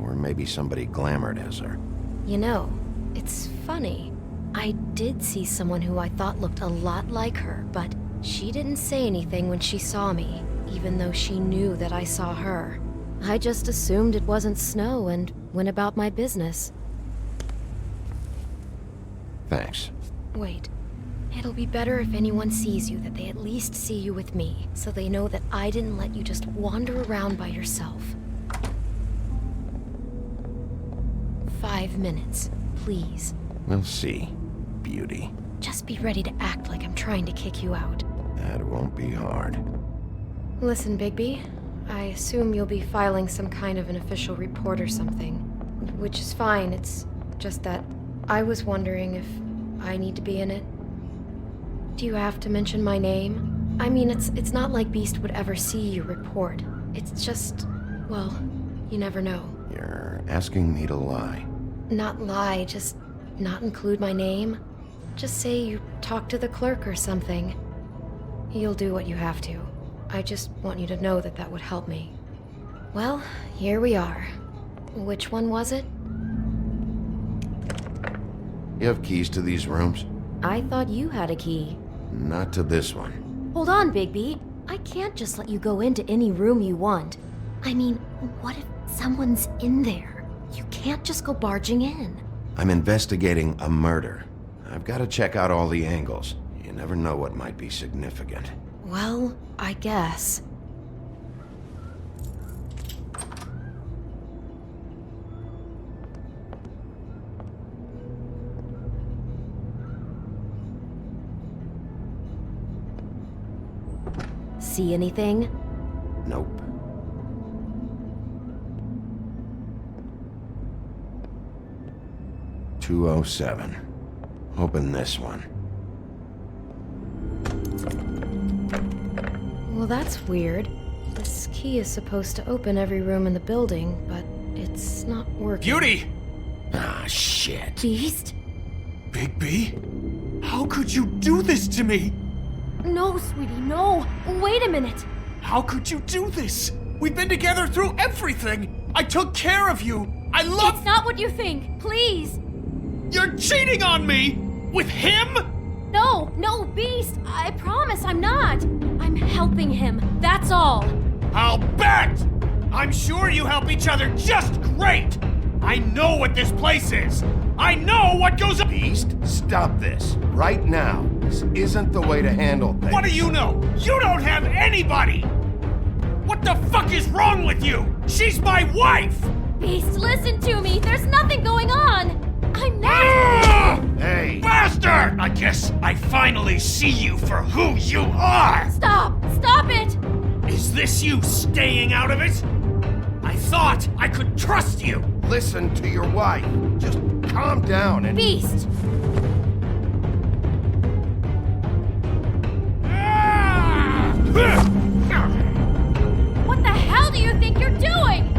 Or maybe somebody glamored as her? You know, it's funny. I did see someone who I thought looked a lot like her, but she didn't say anything when she saw me, even though she knew that I saw her. I just assumed it wasn't Snow and went about my business. Thanks. Wait. It'll be better if anyone sees you that they at least see you with me, so they know that I didn't let you just wander around by yourself. 5 minutes, please. We'll see, Beauty. Just be ready to act like I'm trying to kick you out. That won't be hard. Listen, Bigby, I assume you'll be filing some kind of an official report or something. Which is fine, it's just that I was wondering if I need to be in it. Do you have to mention my name? I mean, it's not like Beast would ever see your report. It's just, well, you never know. You're asking me to lie. Not lie, just not include my name. Just say you talked to the clerk or something. You'll do what you have to. I just want you to know that that would help me. Well, here we are. Which one was it? You have keys to these rooms? I thought you had a key. Not to this one. Hold on, Bigby. I can't just let you go into any room you want. I mean, what if someone's in there? You can't just go barging in. I'm investigating a murder. I've got to check out all the angles. You never know what might be significant. Well, I guess. See anything? Nope. "207. Open this one. Well, that's weird. This key is supposed to open every room in the building, but it's not working. Beauty! Ah, shit. Beast? Bigby? How could you do this to me? No, sweetie, no. Wait a minute. How could you do this? We've been together through everything. I took care of you. I love... It's not what you think. Please. You're cheating on me! With him? No, Beast. I promise I'm not. I'm helping him. That's all. I'll bet! I'm sure you help each other just great! I know what this place is! I know what goes on! Beast, stop this. Right now. This isn't the way to handle things. What do you know? You don't have anybody! What the fuck is wrong with you? She's my wife! Beast, listen to me! There's nothing going on! I'm not... Hey! Bastard! I guess I finally see you for who you are! Stop! Stop it! Is this you staying out of it? I thought I could trust you! Listen to your wife. Just calm down and... Beast! What the hell do you think you're doing?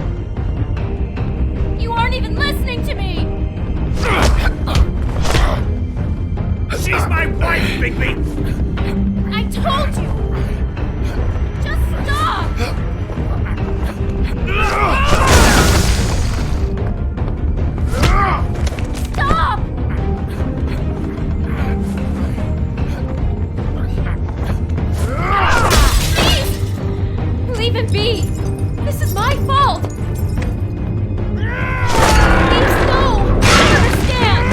You aren't even listening to me! She's my wife, Bigby! I told you! Just stop! Stop! Please! Leave him be! This is my fault! Please, no! I understand!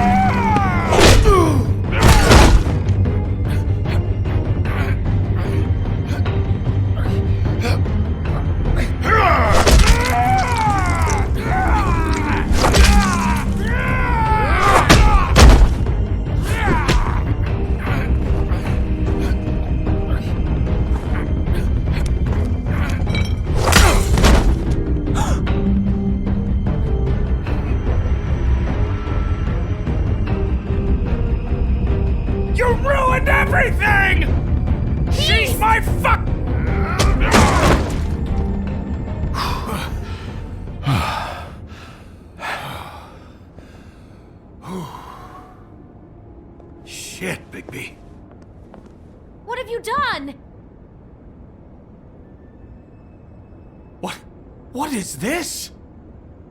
You ruined everything! She's my fuck... Shit, Bigby. What have you done? What is this?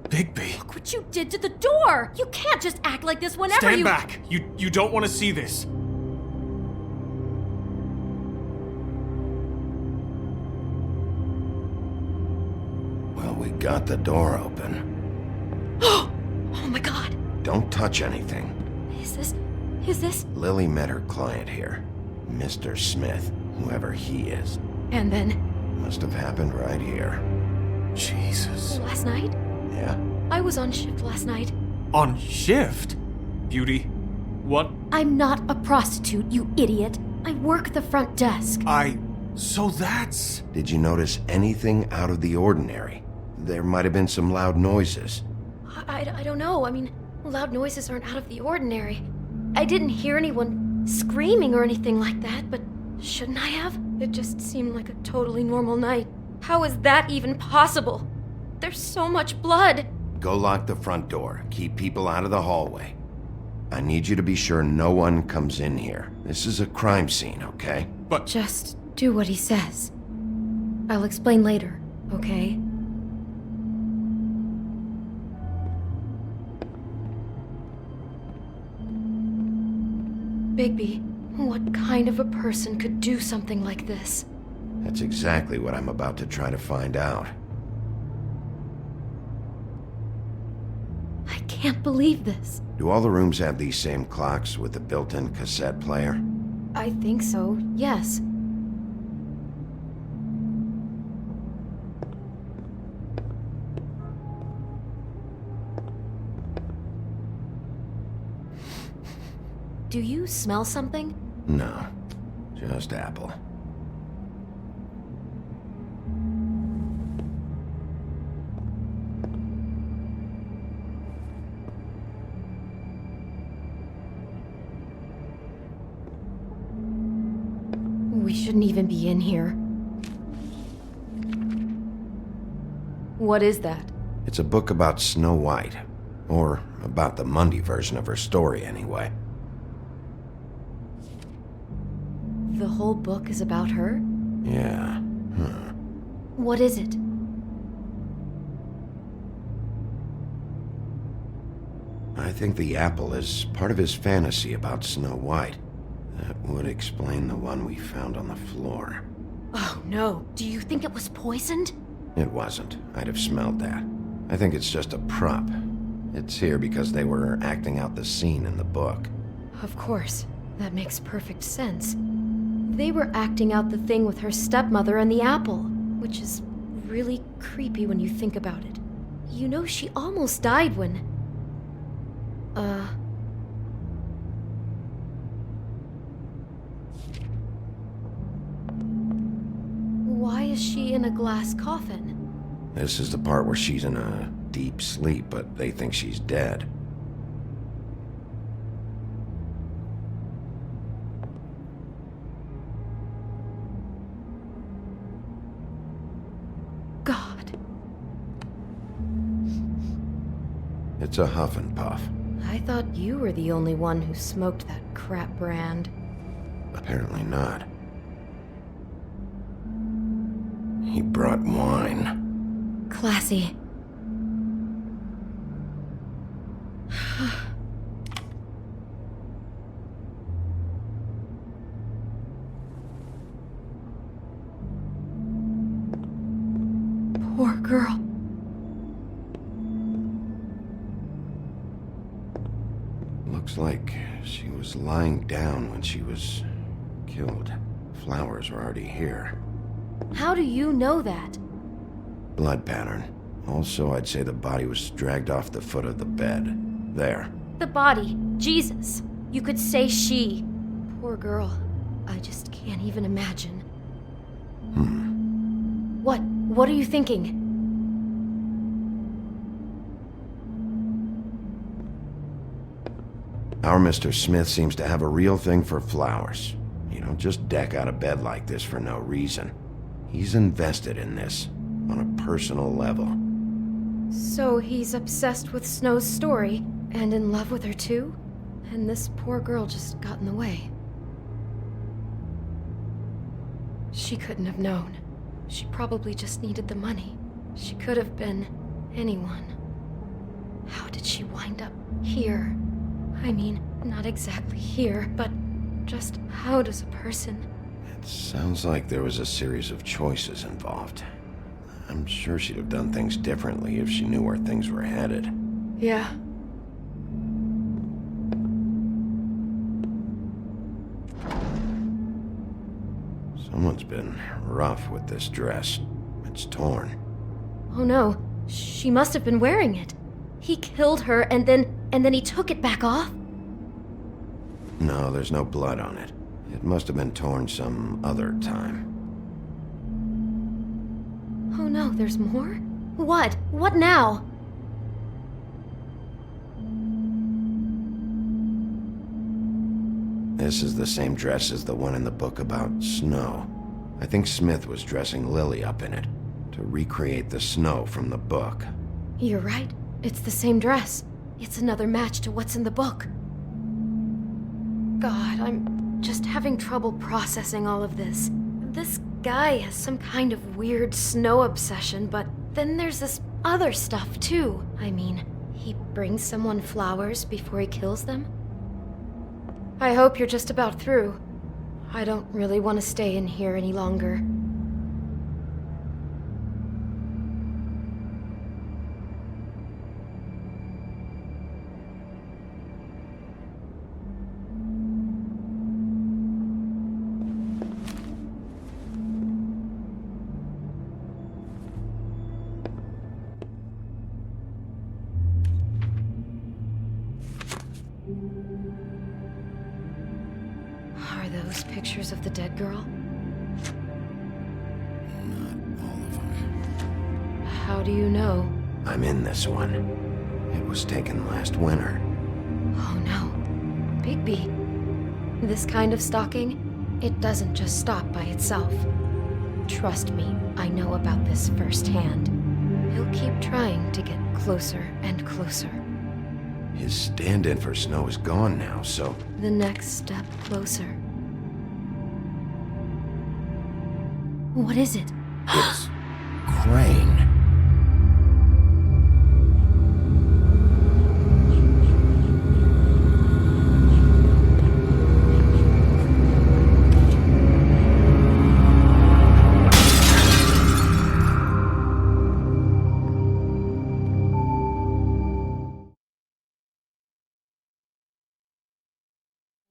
Bigby. Look what you did to the door! You can't just act like this whenever Stand you- back! You don't want to see this. Well, we got the door open. Oh my god. Don't touch anything. Is this? Lily met her client here. Mr. Smith, whoever he is. And then? Must have happened right here. Jesus. Last night? Yeah? I was on shift last night. On shift? Beauty, what? I'm not a prostitute, you idiot. I work the front desk. So that's... Did you notice anything out of the ordinary? There might have been some loud noises. I don't know. I mean, loud noises aren't out of the ordinary. I didn't hear anyone screaming or anything like that, but shouldn't I have? It just seemed like a totally normal night. How is that even possible? There's so much blood. Go lock the front door. Keep people out of the hallway. I need you to be sure no one comes in here. This is a crime scene, okay? But... Just do what he says. I'll explain later, okay? Bigby, what kind of a person could do something like this? That's exactly what I'm about to try to find out. I can't believe this. Do all the rooms have these same clocks with the built-in cassette player? I think so, yes. Do you smell something? No, just apple. We shouldn't even be in here. What is that? It's a book about Snow White. Or about the Mundy version of her story, anyway. The whole book is about her? Yeah. What is it? I think the apple is part of his fantasy about Snow White. That would explain the one we found on the floor. Oh no, do you think it was poisoned? It wasn't. I'd have smelled that. I think it's just a prop. It's here because they were acting out the scene in the book. Of course. That makes perfect sense. They were acting out the thing with her stepmother and the apple, which is really creepy when you think about it. You know, she almost died when... Why is she in a glass coffin? This is the part where she's in a deep sleep, but they think she's dead. God. It's a huff and puff. I thought you were the only one who smoked that crap brand. Apparently not. He brought wine. Classy. Poor girl. Looks like she was lying down when she was killed. Flowers were already here. How do you know that? Blood pattern. Also, I'd say the body was dragged off the foot of the bed. There. The body. Jesus. You could say she. Poor girl. I just can't even imagine. What? What are you thinking? Our Mr. Smith seems to have a real thing for flowers. You don't just deck out of bed like this for no reason. He's invested in this, on a personal level. So he's obsessed with Snow's story, and in love with her too? And this poor girl just got in the way. She couldn't have known. She probably just needed the money. She could have been anyone. How did she wind up here? I mean, not exactly here, but just how does a person... It sounds like there was a series of choices involved. I'm sure she'd have done things differently if she knew where things were headed. Yeah. Someone's been rough with this dress. It's torn. Oh no, she must have been wearing it. He killed her and then he took it back off? No, there's no blood on it. It must have been torn some other time. Oh no, there's more? What? What now? This is the same dress as the one in the book about Snow. I think Smith was dressing Lily up in it, to recreate the Snow from the book. You're right. It's the same dress. It's another match to what's in the book. God, I'm just having trouble processing all of this. This guy has some kind of weird Snow obsession, but then there's this other stuff too. I mean, he brings someone flowers before he kills them? I hope you're just about through. I don't really want to stay in here any longer. Are those pictures of the dead girl? Not all of them. How do you know? I'm in this one. It was taken last winter. Oh no. Bigby. This kind of stalking, it doesn't just stop by itself. Trust me, I know about this firsthand. He'll keep trying to get closer and closer. His stand-in for Snow is gone now, so... The next step closer. What is it? It's... Crane.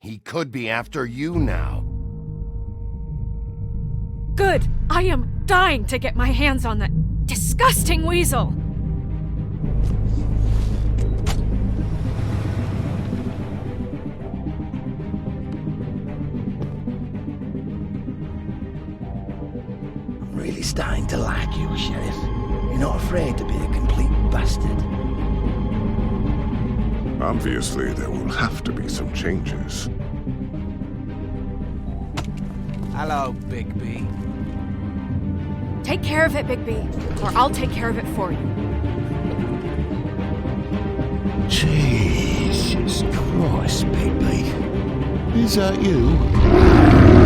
He could be after you now. Good! I am dying to get my hands on that disgusting weasel! I'm really starting to like you, Sheriff. You're not afraid to be a complete bastard. Obviously, there will have to be some changes. Hello, Bigby. Take care of it, Bigby, or I'll take care of it for you. Jesus Christ, Bigby. Is that you?